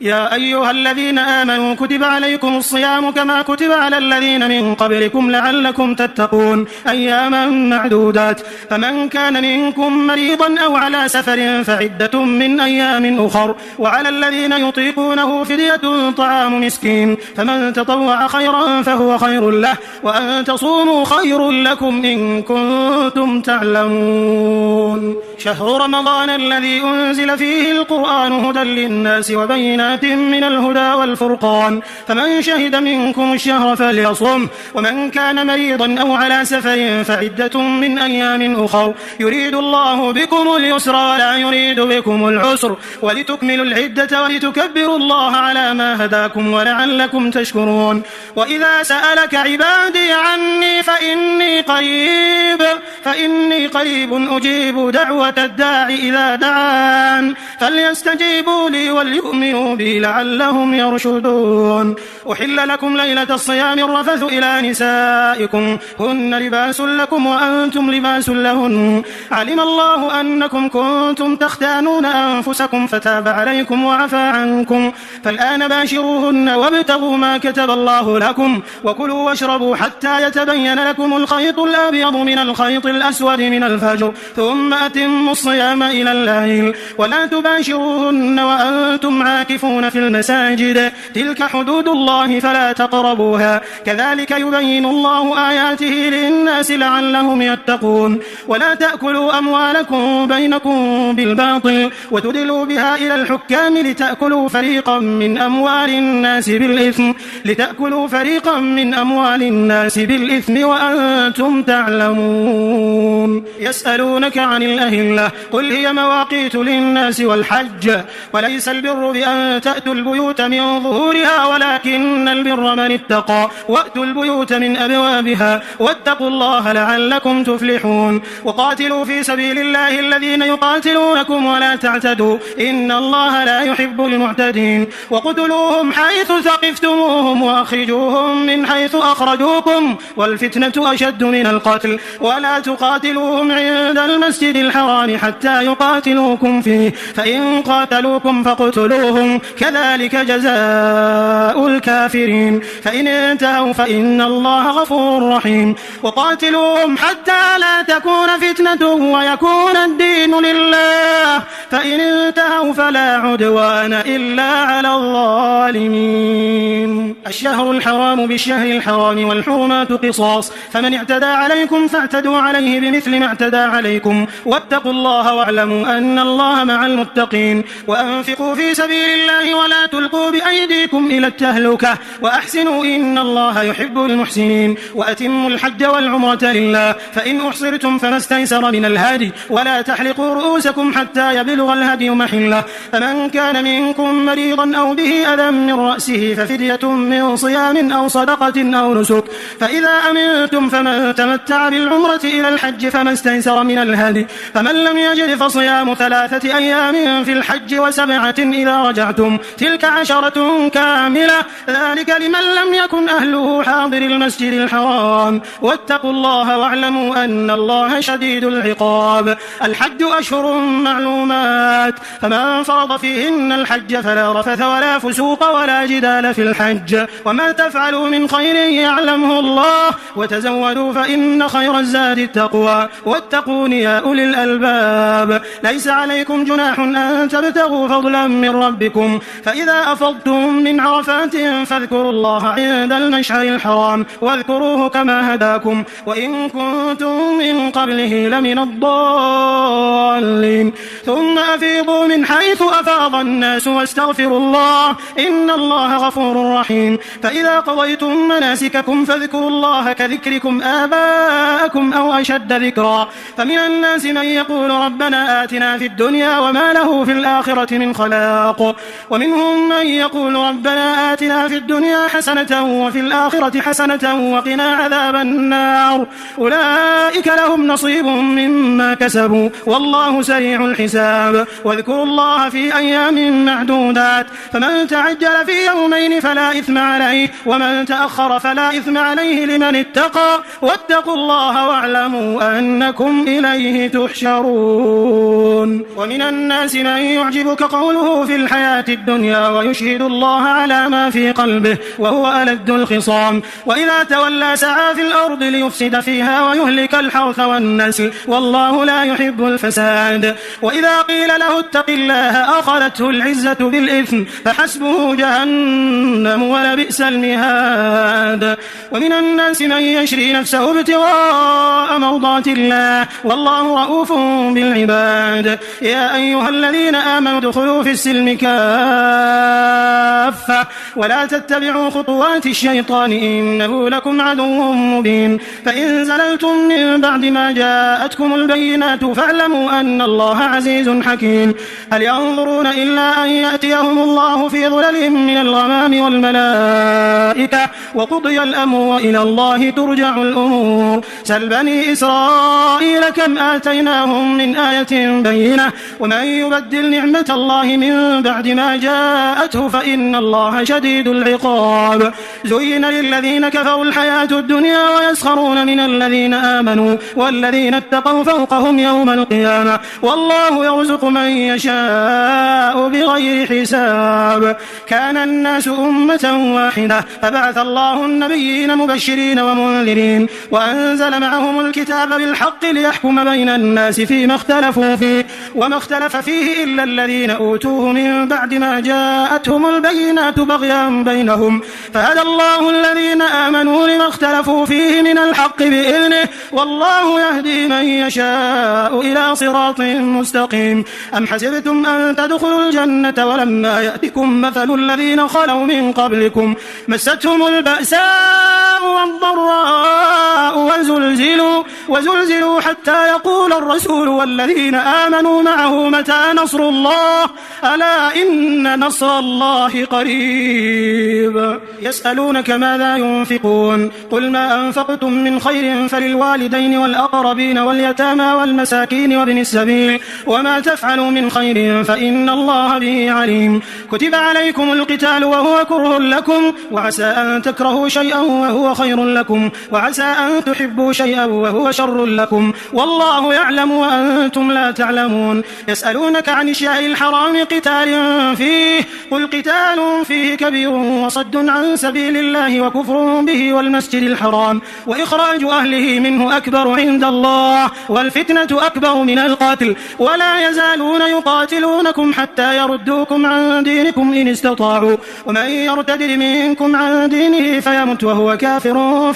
[SPEAKER 1] يا أيها الذين آمنوا كتب عليكم الصيام كما كتب على الذين من قبلكم لعلكم تتقون أياما معدودات فمن كان منكم مريضا أو على سفر فعدة من أيام أخر وعلى الذين يطيقونه فدية طعام مسكين فمن تطوع خيرا فهو خير له وأن تصوموا خير لكم إن كنتم تعلمون شهر رمضان الذي أنزل فيه القرآن هدى للناس وبينات من الهدى والفرقان فمن شهد منكم الشهر فليصم ومن كان مريضا أو على سفر فعدة من أيام أخر يريد الله بكم اليسر ولا يريد بكم العسر ولتكملوا العدة ولتكبروا الله على ما هداكم ولعلكم تشكرون وإذا سألك عبادي عني فإني قريب أجيب دعوة الداع إذا دعان فليستجيبوا لي وليؤمنوا به لعلهم يرشدون. أحل لكم ليلة الصيام الرفث إلى نسائكم هن لباس لكم وأنتم لباس لهن علم الله أنكم كنتم تختانون أنفسكم فتاب عليكم وعفى عنكم فالآن باشروهن وابتغوا ما كتب الله لكم وكلوا واشربوا حتى يتبين لكم الخيط الأبيض من الخيط الأسود من الفجر ثم أتموا الصيام إلى الليل ولا تباشروهن وأنتم عاكفون في المساجد تلك حدود الله فلا تقربوها كذلك يبين الله آياته للناس لعلهم يتقون. ولا تأكلوا أموالكم بينكم بالباطل وتدلوا بها إلى الحكام لتأكلوا فريقا من أموال الناس بالإثم وأنتم تعلمون. يسألونك عن الأهلة قل هي مواقيت للناس والحج وليس البر بأن تأتوا البيوت من ظهورها ولكن البر من اتقى وأتوا البيوت من أبوابها واتقوا الله لعلكم تفلحون. وقاتلوا في سبيل الله الذين يقاتلونكم ولا تعتدوا إن الله لا يحب المعتدين. وقتلوهم حيث ثقفتموهم وأخرجوهم من حيث أخرجوكم والفتنة أشد من القتل ولا تقاتلوهم عند المسجد الحرام حتى يقاتلوكم فيه فإن قاتلوكم فاقتلوهم كذلك جزاء الكافرين فإن انتهوا فإن الله غفور رحيم. وقاتلوهم حتى لا تكون فتنة ويكون الدين لله فإن انتهوا فلا عدوان إلا على الظالمين. الشهر الحرام بالشهر الحرام والحرمات قصاص فمن اعتدى عليكم فاعتدوا عليه بمثل ما اعتدى عليكم واتقوا الله واعلموا أن الله مع المتقين. وأنفقوا في سبيل الله ولا تلقوا بأيديكم إلى التهلكة وأحسنوا إن الله يحب المحسنين. وأتموا الحج والعمرة لله فإن أحصرتم فما استيسر من الهدي ولا تحلقوا رؤوسكم حتى يبلغ الهدي محله فمن كان منكم مريضا أو به أذى من رأسه ففدية من صيام أو صدقة أو نسك فإذا أمنتم فمن تمتع بالعمرة إلى الحج فما استيسر من الهدي فمن لم يجد فصيام 3 أيام في الحج و7 إذا رجعتم تلك 10 كاملة ذلك لمن لم يكن أهله حاضر المسجد الحرام واتقوا الله واعلموا أن الله شديد العقاب. الحج أشهر معلومات فمن فرض فيهن الحج فلا رفث ولا فسوق ولا جدال في الحج وما تفعلوا من خير يعلمه الله وتزودوا فإن خير الزاد التقوى واتقون يا أولي الألباب. ليس عليكم جناح أن تبتغوا فضلا من ربكم فإذا أفضتم من عرفات فاذكروا الله عند المشعر الحرام واذكروه كما هداكم وإن كنتم من قبله لمن الضالين ثم أفيضوا من حيث أفاض الناس واستغفروا الله إن الله غفور رحيم. فإذا قضيتم مناسككم فاذكروا الله كذكركم آباءكم أو أشد ذكرا فمن الناس من يقول ربنا آتنا في الدنيا وما له في الآخرة من خلاق ومنهم من يقول ربنا آتنا في الدنيا حسنة وفي الآخرة حسنة وقنا عذاب النار أولئك لهم نصيب مما كسبوا والله سريع الحساب. واذكروا الله في أيام معدودات فمن تعجل في يومين فلا إثم عليه ومن تأخر فلا إثم عليه لمن اتقى واتقوا الله واعلموا أنكم إليه تحشرون. ومن الناس من يعجبك قوله في الحياة الدنيا ويشهد الله على ما في قلبه وهو ألد الخصام وإذا تولى سعى في الأرض ليفسد فيها ويهلك الحرث والنسل والله لا يحب الفساد. وإذا قيل له اتق الله أخذته العزة بالإثم فحسبه جهنم ولبئس المهاد. ومن الناس من يشري نفسه ابتغاء مرضات الله والله رؤوف بالعباد. يا أيها الذين آمنوا ادخلوا في السلم كافة كافة ولا تتبعوا خطوات الشيطان إنه لكم عدو مبين فإن زللتم من بعد ما جاءتكم البينات فاعلموا أن الله عزيز حكيم هل ينظرون إلا أن يأتيهم الله في ظلل من الغمام والملائكة وقضي الأمر وإلى الله ترجع الأمور سل بني إسرائيل كم آتيناهم من آية بينة ومن يبدل نعمة الله من بعد ما جاءته فإن الله شديد العقاب زين للذين كفروا الحياة الدنيا ويسخرون من الذين آمنوا والذين اتقوا فوقهم يوم القيامة والله يرزق من يشاء بغير حساب كان الناس أمة واحدة فبعث الله النبيين مبشرين ومنذرين وأنزل معهم الكتاب بالحق ليحكم بين الناس فيما اختلفوا فيه وما اختلف فيه إلا الذين أوتوه من بعد ما جاءتهم البينات بغيا بينهم فهدى الله الذين آمنوا لما اختلفوا فيه من الحق بإذنه والله يهدي من يشاء إلى صراط مستقيم أم حسبتم أن تدخلوا الجنة ولما يأتكم مثل الذين خلوا من قبلكم مستهم البأساء والضراء وزلزلوا حتى يقول الرسول والذين آمنوا معه متى نصر الله ألا إن نصر الله قريب يسألونك ماذا ينفقون قل ما أنفقتم من خير فللوالدين والأقربين واليتامى والمساكين وابن السبيل وما تفعلوا من خير فإن الله به عليم كتب عليكم القتال وهو كره لكم وعسى أن تكرهوا شيئا وهو خير لكم وعسى أن تحبوا شيئا وهو شر لكم والله يعلم وأنتم لا تعلمون يسألونك عن الشهر الحرام قتال فيه قل قتال فيه كبير وصد عن سبيل الله وكفر به والمسجد الحرام وإخراج أهله منه أكبر عند الله والفتنة أكبر من القتل ولا يزالون يقاتلونكم حتى يردوكم عن دينكم إن استطاعوا ومن يرتد منكم عن دينه فيمت وهو كافر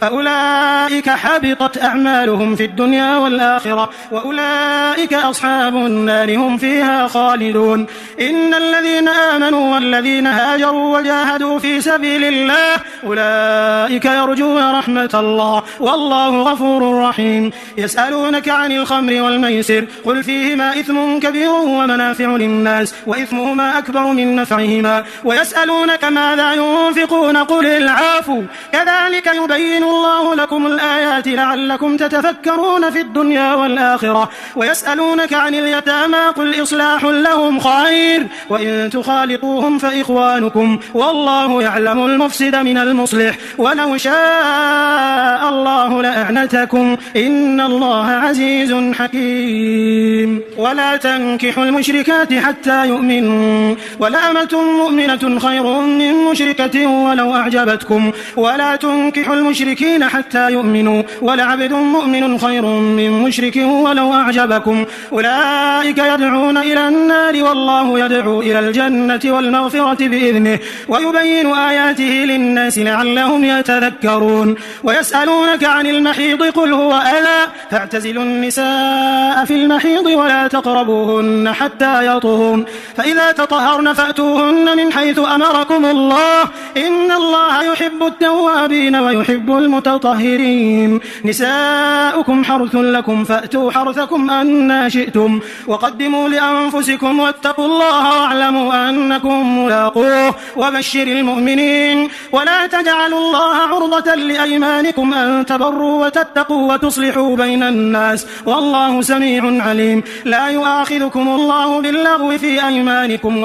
[SPEAKER 1] فأولئك حبطت أعمالهم في الدنيا والآخرة وأولئك أصحاب النار هم فيها خالدون إن الذين آمنوا والذين هاجروا وجاهدوا في سبيل الله أولئك يرجون رحمة الله والله غفور رحيم يسألونك عن الخمر والميسر قل فيهما إثم كبير ومنافع للناس وإثمهما أكبر من نفعهما ويسألونك ماذا ينفقون قل العفو كذلك يبين الله لكم الآيات لعلكم تتفكرون في الدنيا والآخرة ويسألونك عن اليتامى قل إصلاح لهم خير وإن تخالطوهم فإخوانكم والله يعلم المفسد من المصلح ولو شاء الله لأعنتكم إن الله عزيز حكيم ولا تنكحوا المشركات حتى يؤمنوا ولأمة مؤمنة خير من مشركة ولو أعجبتكم ولا تنكحوا المشركين حتى يؤمنوا ولعبد مؤمن خير من مشرك ولو أعجبكم أولئك يدعون إلى النار والله يدعو إلى الجنة والمغفرة بإذنه ويبين آياته للناس لعلهم يتذكرون ويسألونك عن المحيض قل هو أذى فاعتزلوا النساء في المحيض ولا تقربوهن حتى يطهرن فإذا تطهرن فأتوهن من حيث أمركم الله إن الله يحب التوابين ويحب المتطهرين نساؤكم حرث لكم فأتوا حرثكم أن شئتم وقدموا لأنفسكم واتقوا الله واعلموا أنكم ملاقوه وبشر المؤمنين ولا تجعلوا الله عرضة لأيمانكم أن تبروا وتتقوا وتصلحوا بين الناس والله سميع عليم لا يؤاخذكم الله باللغو في أيمانكم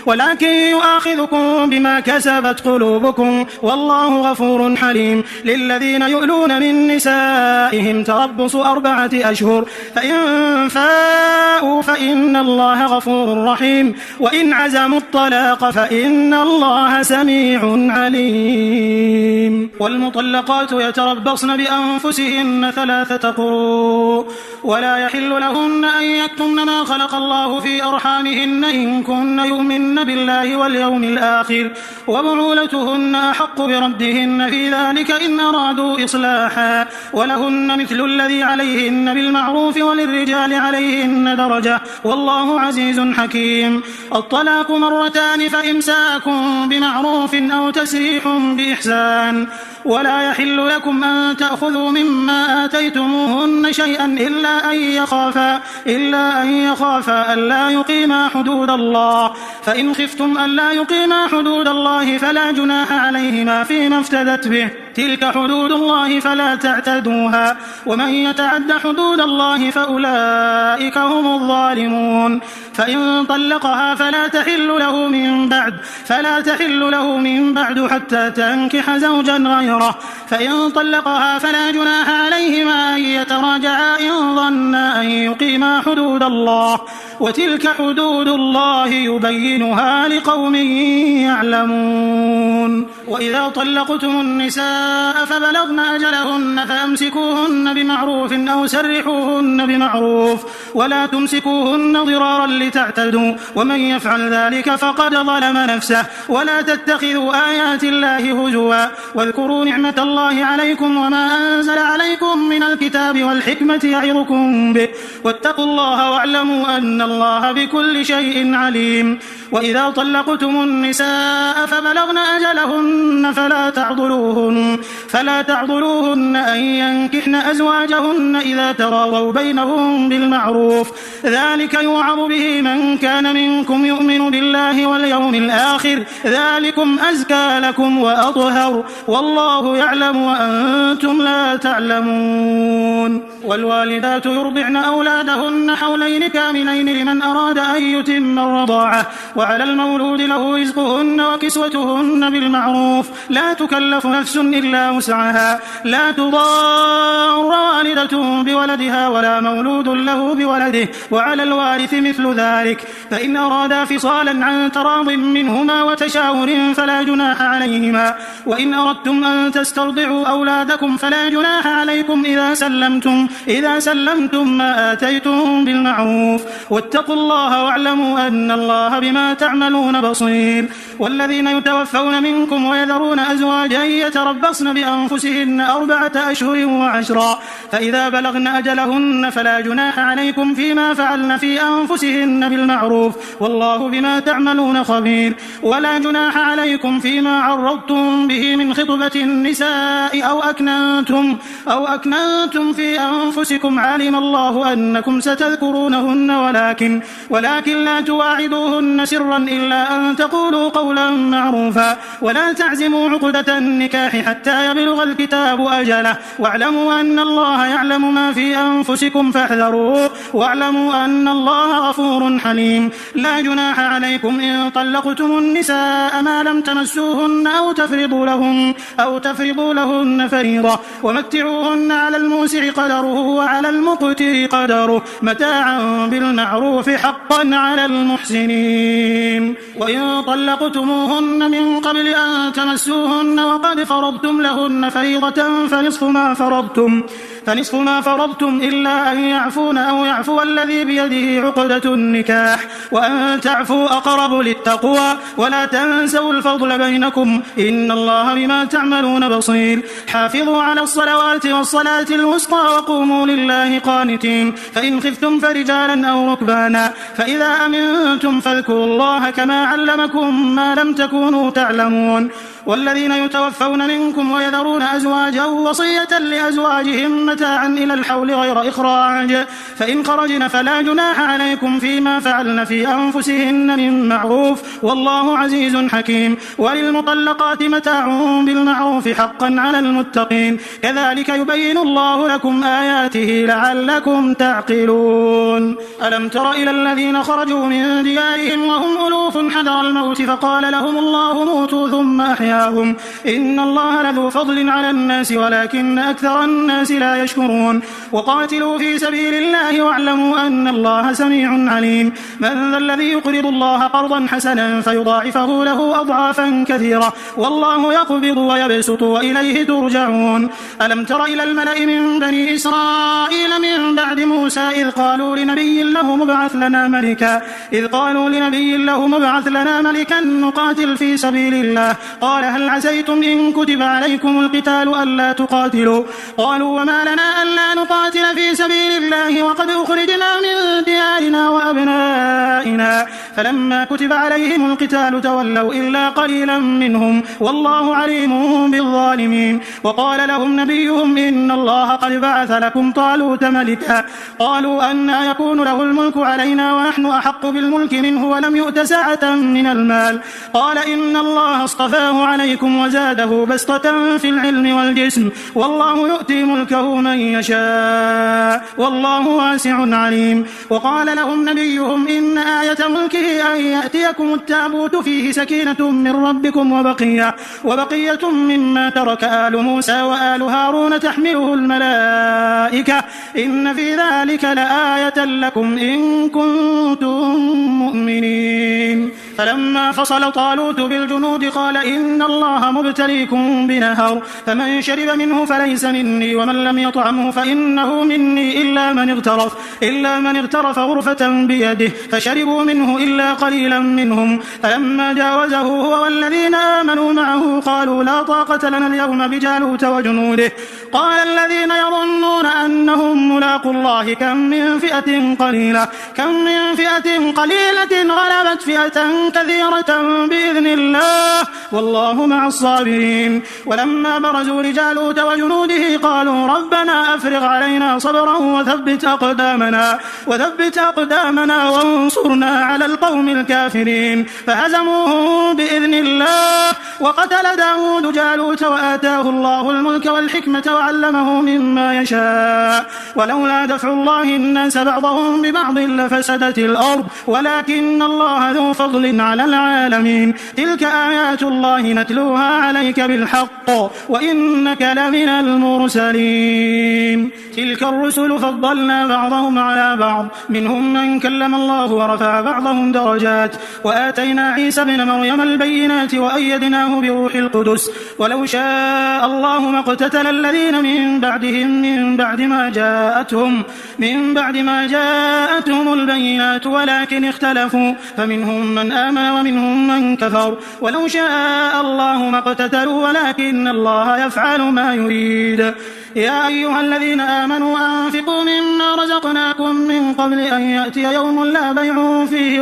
[SPEAKER 1] ولكن يؤاخذكم بما كسبت قلوبكم والله غفور حليم للذين يؤلون من نسائهم تربص 4 أشهر فإن فاءوا فإن الله غفور رحيم وإن عزموا الطلاق فإن الله سميع عليم والمطلقات يتربصن بأنفسهن 3 قروء ولا يحل لهن أن يكتمن ما خلق الله في أرحامهن إن كن يؤمن بالله واليوم الآخر وبعولتهن أحق بردهن في ذلك إن أرادوا إصلاحا ولهن مثل الذي عليهن بالمعروف وللرجال عليهن درجة والله عزيز حكيم الرجيم. الطلاق مرتان فإمساك بمعروف أو تسريح بإحسان. ولا يحل لكم أن تأخذوا مما آتيتموهن شيئا إلا أن يخافا ألا يقيما حدود الله، فإن خفتم ألا يقيما حدود الله فلا جناح عليهما فيما افتدت به، تلك حدود الله فلا تعتدوها، ومن يتعد حدود الله فأولئك هم الظالمون. فإن طلقها فلا تحل له من بعد حتى تنكح زوجا غيره، فإن طلقها فلا جناح عليهما أن يتراجعا إن ظنا أن يقيما حدود الله، وتلك حدود الله يبينها لقوم يعلمون. وإذا طلقتم النساء فبلغن أجلهن فأمسكوهن بمعروف أو سرحوهن بمعروف، ولا تمسكوهن ضرارا لتعتدوا، ومن يفعل ذلك فقد ظلم نفسه. ولا تتخذوا آيات الله هزوا، واذكروا نعمة الله عليكم وما أنزل عليكم من الكتاب والحكمة يعظكم به، واتقوا الله واعلموا أن الله بكل شيء عليم. وإذا طلقتم النساء فبلغن أجلهن فلا تعضلوهن أن ينكحن أزواجهن إذا تراضوا بينهم بالمعروف، ذلك يوعظ به من كان منكم يؤمن بالله واليوم الآخر، ذلكم أزكى لكم وأطهر، والله يعلم وأنتم لا تعلمون. والوالدات يرضعن أولادهن حولين كاملين لمن أراد أن يتم الرضاعة، وعلى المولود له رزقهن وكسوتهن بالمعروف، لا تكلف نفس إلا وسعها، لا تضار والدة بولدها ولا مولود له بولده، وعلى الوارث مثل ذلك، فإن أرادا فصالا عن تراض منهما وتشاور فلا جناح عليهما. وإن أردتم أن تسترضعوا أولادكم فلا جناح عليكم إذا سلمتم ما آتيتم بالمعروف، واتقوا الله واعلموا أن الله بما تعملون بصير. والذين يتوفون منكم ويذرون أزواجا يتربصن بأنفسهن 4 أشهر و10، فإذا بلغن أجلهن فلا جناح عليكم فيما فعلن في أنفسهن بالمعروف، والله بما تعملون خبير. ولا جناح عليكم فيما عرضتم به من خطبة النساء أو أكننتم في أنفسكم، علم الله أنكم ستذكرونهن ولكن لا تواعدوهن سرا إلا أن تقولوا قولا معروفا، ولا تعزموا عقدة النكاح حتى يبلغ الكتاب أجله، واعلموا أن الله يعلم ما في أنفسكم فاحذروه، واعلموا أن الله غفور حليم. لا جناح عليكم إن طلقتم النساء ما لم تمسوهن أو تفرضوا لهن فريضة، ومتعوهن على الموسع قدره وعلى المقتر قدره متاعا بالمعروف حقا على المحسنين. وإن طلقتموهن من قبل أن تمسوهن وقد فرضتم لهن فريضة فنصف ما فرضتم إلا أن يعفون أو يعفو الذي بيده عقدة النكاح، وأن تعفوا أقرب للتقوى، ولا تنسوا الفضل بينكم، إن الله بما تعملون بصير. حافظوا على الصلوات والصلاة الوسطى وقوموا لله قانتين، فإن خفتم فرجالا أو ركبانا، فإذا أمنتم فاذكروا الله كما علمكم ما لم تكونوا تعلمون. والذين يتوفون منكم ويذرون أزواجا وصية لأزواجهم متاعا إلى الحول غير إخراج، فإن خرجن فلا جناح عليكم فيما فعلن في أنفسهن من معروف، والله عزيز حكيم. وللمطلقات متاع بالمعروف حقا على المتقين، كذلك يبين الله لكم آياته لعلكم تعقلون. ألم تر إلى الذين خرجوا من ديارهم وهم ألوف حذر الموت فقال لهم الله موتوا ثم أحياهم، إن الله لذو فضل على الناس ولكن أكثر الناس لا يشكرون. وقاتلوا في سبيل الله واعلموا أن الله سميع عليم. من ذا الذي يقرض الله قرضا حسنا فيضاعفه له أضعافا كثيرة، والله يقبض ويبسط وإليه ترجعون. ألم تر إلى الملأ من بني إسرائيل من بعد موسى إذ قالوا لنبي له مبعث لنا ملكا نقاتل في سبيل الله، قال هل عسيتم إن كتب عليكم القتال ألا تقاتلوا؟ قالوا وما لنا ألا نقاتل في سبيل الله وقد أخرجنا من ديارنا وأبنائنا، فلما كتب عليهم القتال تولوا إلا قليلا منهم والله عليم بالظالمين. وقال لهم نبيهم إن الله قد بعث لكم طالوت ملكا قالوا أنى يكون له الملك علينا ونحن أحق بالملك منه ولم يؤت سعة من المال قال إن الله اصطفاه عليكم وزاده بسطة في العلم والجسم والله يؤتي ملكه من يشاء والله واسع عليم. وقال لهم نبيهم إن آية ملكه أن يأتيكم التابوت فيه سكينة من ربكم وبقية مما ترك آل موسى وآل هارون تحمله الملائكة إن في ذلك لآية لكم إن كنتم مؤمنين. فلما فصل طالوت بالجنود قال إن الله مبتليكم بنهر فمن شرب منه فليس مني ومن لم يطعمه فإنه مني إلا من اغترف غرفة بيده فشربوا منه إلا قليلا منهم. فلما جاوزه هو والذين آمنوا معه قالوا لا طاقة لنا اليوم بجالوت وجنوده قال الذين يظنون أنهم ملاقوا الله كم من فئة قليلة غلبت فئة كثيرة بإذن الله والله مع الصابرين. ولما برزوا لجالوت وجنوده قالوا ربنا أفرغ علينا صبرا وثبت أقدامنا وانصرنا على القوم الكافرين فهزموهم بإذن الله. وقتل داود جالوت وآتاه الله الملك والحكمة وعلمه مما يشاء ولولا دفع الله الناس بعضهم ببعض لفسدت الأرض ولكن الله ذو فضل على العالمين. تلك آيات الله نتلوها عليك بالحق وإنك لمن المرسلين. تلك الرسل فضلنا بعضهم على بعض منهم من كلم الله ورفع بعضهم درجات وآتينا عيسى ابن مريم البينات وأيدناه بروح القدس ولو شاء الله ما اقتتل الذين من بعدهم من بعد ما جاءتهم البينات ولكن اختلفوا فمنهم من آمن ومنهم من كفر ولو شاء الله ما اقتتلوا ولكن الله يفعل ما يريد. يا أيها الذين آمنوا أنفقوا مما رزقناكم من قبل أن يأتي يوم لا بيع فيه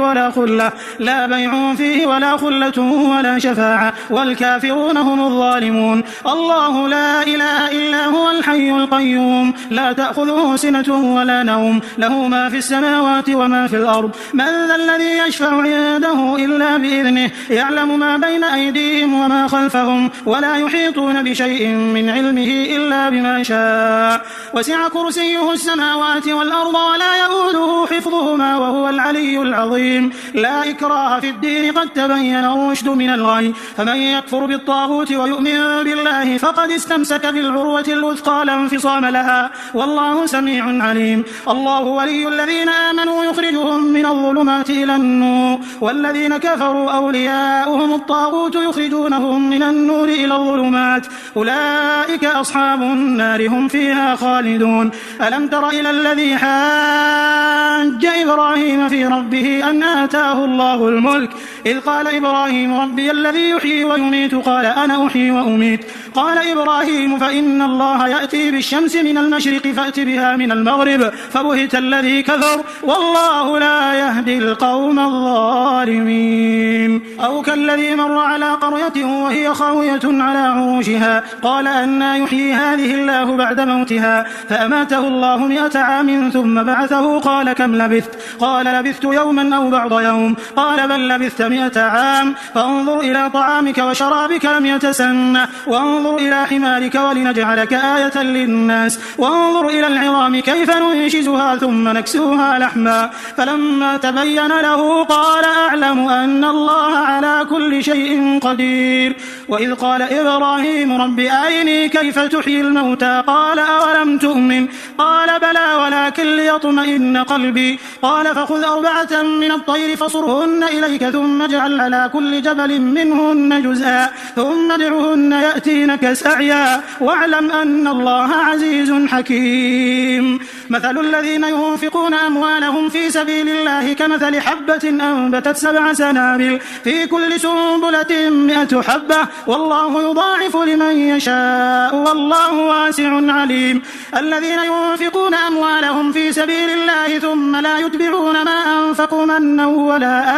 [SPEAKER 1] ولا خلة ولا شفاعة والكافرون هم الظالمون. الله لا إله إلا هو الحي القيوم لا تأخذه سنة ولا نوم له ما في السماوات وما في الأرض من ذا الذي يشفع عنده إلا بإذنه يعلم ما بين أيديهم وما خلفهم ولا يحيطون بشيء من علمه إلا بما شاء وسع كرسيه السماوات والأرض ولا يؤوده حفظهما وهو العلي العظيم. لا إكراه في الدين قد تبين الرشد من الغي فمن يكفر بالطاغوت ويؤمن بالله فقد استمسك بالعروة الوثقى لا انفصام لها والله سميع عليم. الله ولي الذين آمنوا يخرجهم من الظلمات إلى النور والذين كفروا أولياؤهم الطاغوت يخرجونهم من النور إلى الظلمات أولئك أصحاب النار هم فيها خالدون. ألم تر إلى الذي حاج إبراهيم في ربه أن آتاه الله الملك إذ قال إبراهيم ربي الذي يحيي ويميت قال أنا أحيي وأميت قال إبراهيم فإن الله يأتي بالشمس من المشرق فأت بها من المغرب فبهت الذي كفر والله لا يهدي القوم الظالمين. أو كالذي مر على قرية وهي خاوية على عروشها قال أنى يحيي هذه الله بعد موتها فأماته الله 100 عام ثم بعثه قال كم لبثت قال لبثت يوما أو بعض يوم قال بل لبثت 100 عام فانظر إلى طعامك وشرابك لم يتسنه وانظر إلى حمارك ولنجعلك آية للناس وانظر إلى العظام كيف ننشزها ثم نكسوها لحما فلما تبين له قال أعلم أن الله على كل شيء قدير. وإذ قال إبراهيم رب أرني كيف تحيي الموتى قال أولم تؤمن قال بلى ولكن ليطمئن قلبي قال فخذ 4 من الطير فصرهن إليك ثم اجعل على كل جبل منهن جزءا ثم ادعهن يأتينك سعيا واعلم أن الله عزيز حكيم. مثل الذين ينفقون أموالهم في سبيل الله كمثل حبة أنبتت 7 سنابل في كل كل سنبلة 100 حبة والله يضاعف لمن يشاء والله واسع عليم. الذين ينفقون أموالهم في سبيل الله ثم لا يتبعون ما أنفقوا منا ولا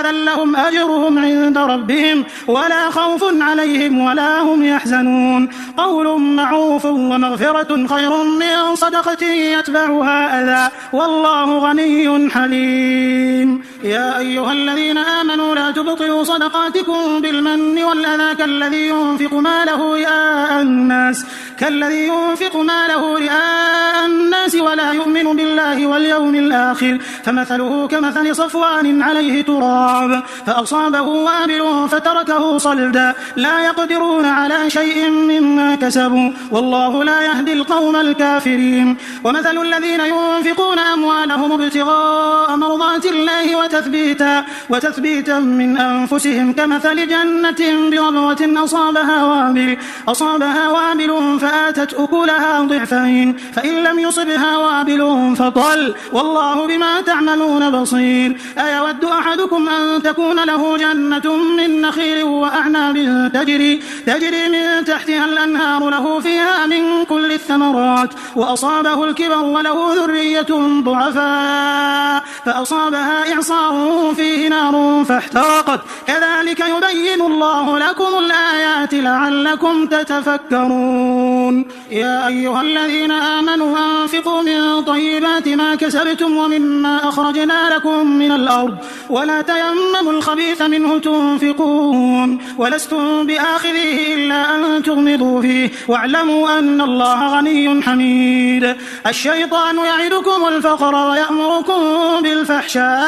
[SPEAKER 1] أذى لهم أجرهم عند ربهم ولا خوف عليهم ولا هم يحزنون. قول معروف ومغفرة خير من صدقة يتبعها أذى والله غني حليم. يا أيها الذين آمنوا لا تبطلوا صدقاتكم بالمن والأذى كالذي ينفق ماله رئاء الناس ولا يؤمن بالله واليوم الآخر فمثله كمثل صفوان عليه تراب فأصابه وابل فتركه صلدا لا يقدرون على شيء مما كسبوا والله لا يهدي القوم الكافرين. ومثل الذين ينفقون أموالهم ابتغاء مرضات الله وتثبيتا من أنفسهم كمثل جنة بربوة أصابها وابل فآتت أكلها ضعفين فإن لم يصبها وابل فطل والله بما تعملون بصير. أيود أحدكم أن تكون له جنة من نخيل وأعناب تجري من تحتها الأنهار له فيها من كل الثمرات وأصابه الكبر وله ذرية ضعفاء فأصابها إعصار فيه نار فاحترقت كذلك يبين الله لكم الآيات لعلكم تتفكرون. يا أيها الذين آمنوا أنفقوا من طيبات ما كسبتم ومما أخرجنا لكم من الأرض ولا تيمموا الخبيث منه تنفقون ولستم بآخذه إلا أن تغمضوا فيه واعلموا أن الله غني حميد. الشيطان يعدكم الفقر ويأمركم بالفحشاء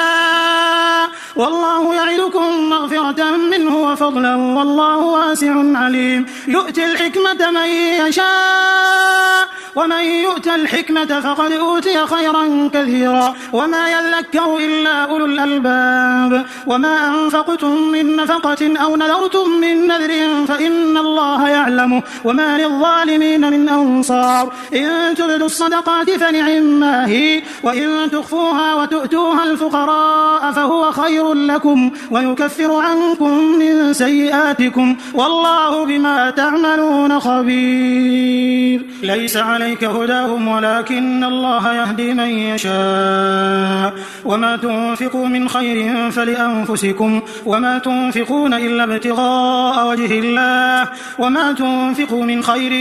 [SPEAKER 1] والله يعدكم مغفرة منه وفضلا والله واسع عليم. يؤتي الحكمة من يشاء ومن يؤت الحكمة فقد أوتي خيرا كثيرا وما يذكر إلا أولو الألباب. وما أنفقتم من نفقة أو نذرتم من نذر فإن الله يعلمه وما للظالمين من أنصار. إن تبدوا الصدقات فنعما هي وإن تخفوها وتؤتوها الفقراء فهو خير لكم ويكفر عنكم من سيئاتكم والله بما تعملون خبير. ليس عليك هداهم ولكن الله يهدي من يشاء. وما تنفقوا من خير فلأنفسكم وما تنفقون إلا ابتغاء وجه الله وما تنفقوا من خير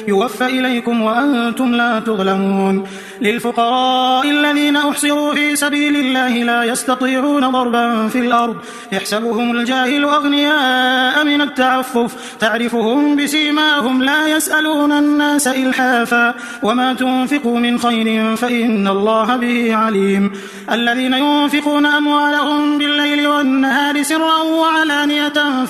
[SPEAKER 1] يوفى إليكم وأنتم لا تظلمون. للفقراء الذين أحصروا في سبيل الله لا يستطيعون ضربا في الأرض يحسبهم الجاهل أغنياء من التعفف تعرفهم بسيماهم لا يسألون الناس إلحافا وما تنفقوا من خير فإن الله به عليم. الذين ينفقون أموالهم بالليل والنهار سرا وعلانية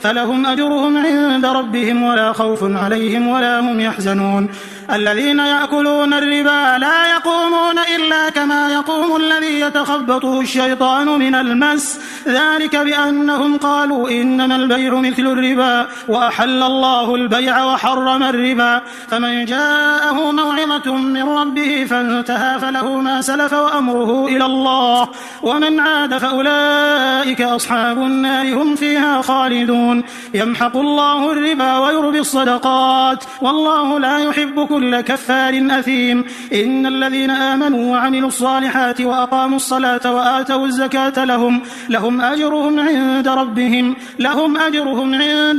[SPEAKER 1] فلهم أجرهم عند ربهم ولا خوف عليهم ولا هم يحزنون. الذين يأكلون الربا لا يقومون إلا كما يقوم الذي يتخبطه الشيطان من المس ذلك بأنهم قالوا إنما البيع مثل الربا وأحل الله البيع وحرم الربا. فمن جاءه موعظة من ربه فانتهى فله ما سلف وأمره إلى الله ومن عاد فأولئك أصحاب النار هم فيها خالدون. يمحق الله الربا ويربي الصدقات والله لا يحب كل كفار أثيم. إن الذين آمنوا وعملوا الصالحات وأقاموا الصلاة وآتوا الزكاة لهم أجرهم عند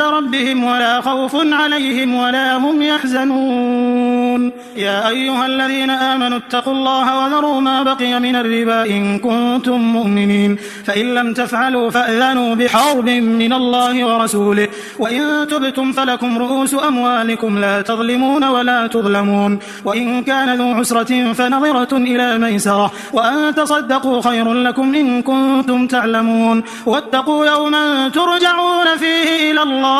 [SPEAKER 1] ربهم ولا خوف عليهم ولا هم يحزنون. يا أيها الذين آمنوا اتقوا الله وذروا ما بقي من الربا إن كنتم مؤمنين فإن لم تفعلوا فأذنوا بحرب من الله ورسوله وإن تبتم فلكم رؤوس أموالكم لا تظلمون ولا تظلمون. وإن كان ذو عسرة فنظرة إلى ميسرة وأن تصدقوا خير لكم إن كنتم تعلمون. واتقوا يوما ترجعون فيه إلى الله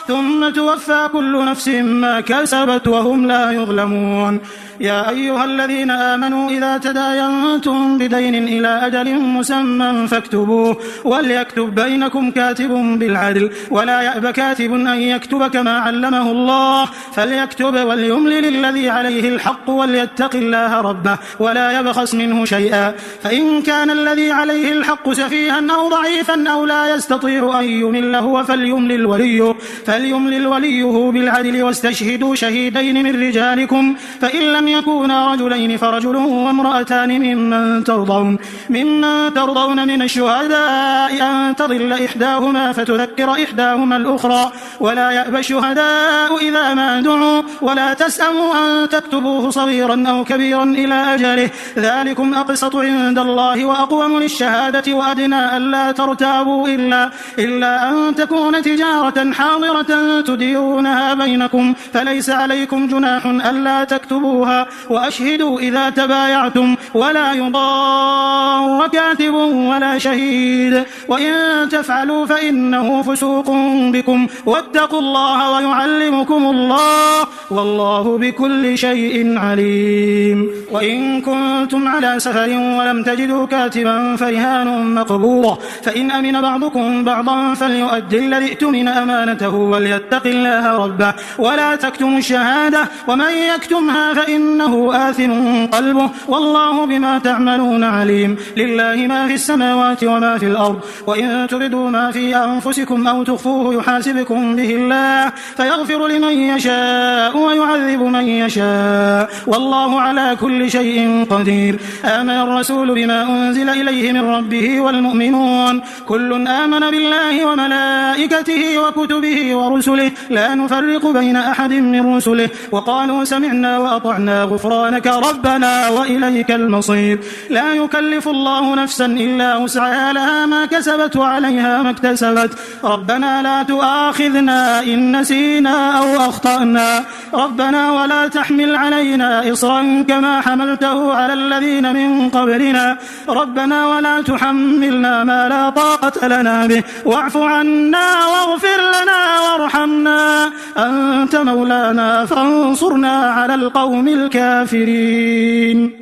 [SPEAKER 1] ثم توفى كل نفس ما كسبت وهم لا يظلمون. يا أيها الذين آمنوا إذا تداينتم بدين إلى أجل مسمى فاكتبوه وليكتب بينكم كاتب بالعدل ولا يأب كاتب أن يكتب كما علمه الله فليكتب وليملل الذي عليه الحق وليتق الله ربه ولا يبخس منه شيئا فإن كان الذي عليه الحق سفيها أو ضعيفا أو لا يستطيع أن يمل هو فليملل وليه بالعدل واستشهدوا شهيدين من رجالكم فإن لم يكونا رجلين فرجل وامرأتان ممن ترضون من الشهداء أن تضل إحداهما فتذكر إحداهما الأخرى ولا يأبى الشهداء إذا ما دعوا ولا تسأموا أن تكتبوه صغيرا أو كبيرا إلى أجله ذلكم أقسط عند الله وأقوم للشهادة وأدنى ألا ترتابوا إلا أن تكون تجارة حاضرة تديرونها بينكم فليس عليكم جناح ألا تكتبوها وأشهدوا إذا تبايعتم ولا يضار كاتب ولا شهيد وإن تفعلوا فإنه فسوق بكم واتقوا الله ويعلمكم الله والله بكل شيء عليم وإن كنتم على سفر ولم تجدوا كاتبا فرهان مقبوضة فإن أمن بعضكم بعضا فليؤدي الذي اؤتمن أمانته وليتق الله ربه ولا تكتموا الشهادة ومن يكتمها فإنه آثم قلبه والله بما تعملون عليم لله ما في السماوات وما في الأرض وإن تبدوا ما في أنفسكم أو تخفوه يحاسبكم به الله فيغفر لمن يشاء ويعذب من يشاء والله على كل شيء قدير آمن الرسول بما أنزل إليه من ربه والمؤمنون كل آمن بالله وملائكته وكتبه ورسله لا نفرق بين أحد من رسله وقالوا سمعنا وأطعنا غفرانك ربنا وإليك المصير لا يكلف الله نفسا إلا وسعها لها ما كسبت وعليها ما اكتسبت ربنا لا تؤاخذنا إن نسينا أو أخطأنا ربنا ولا تحمل علينا إصرا كما حملته على الذين من قبلنا ربنا ولا تحملنا ما لا طاقة لنا به واعف عنا واغفر لنا وارحمنا أنت مولانا فانصرنا على القوم الكافرين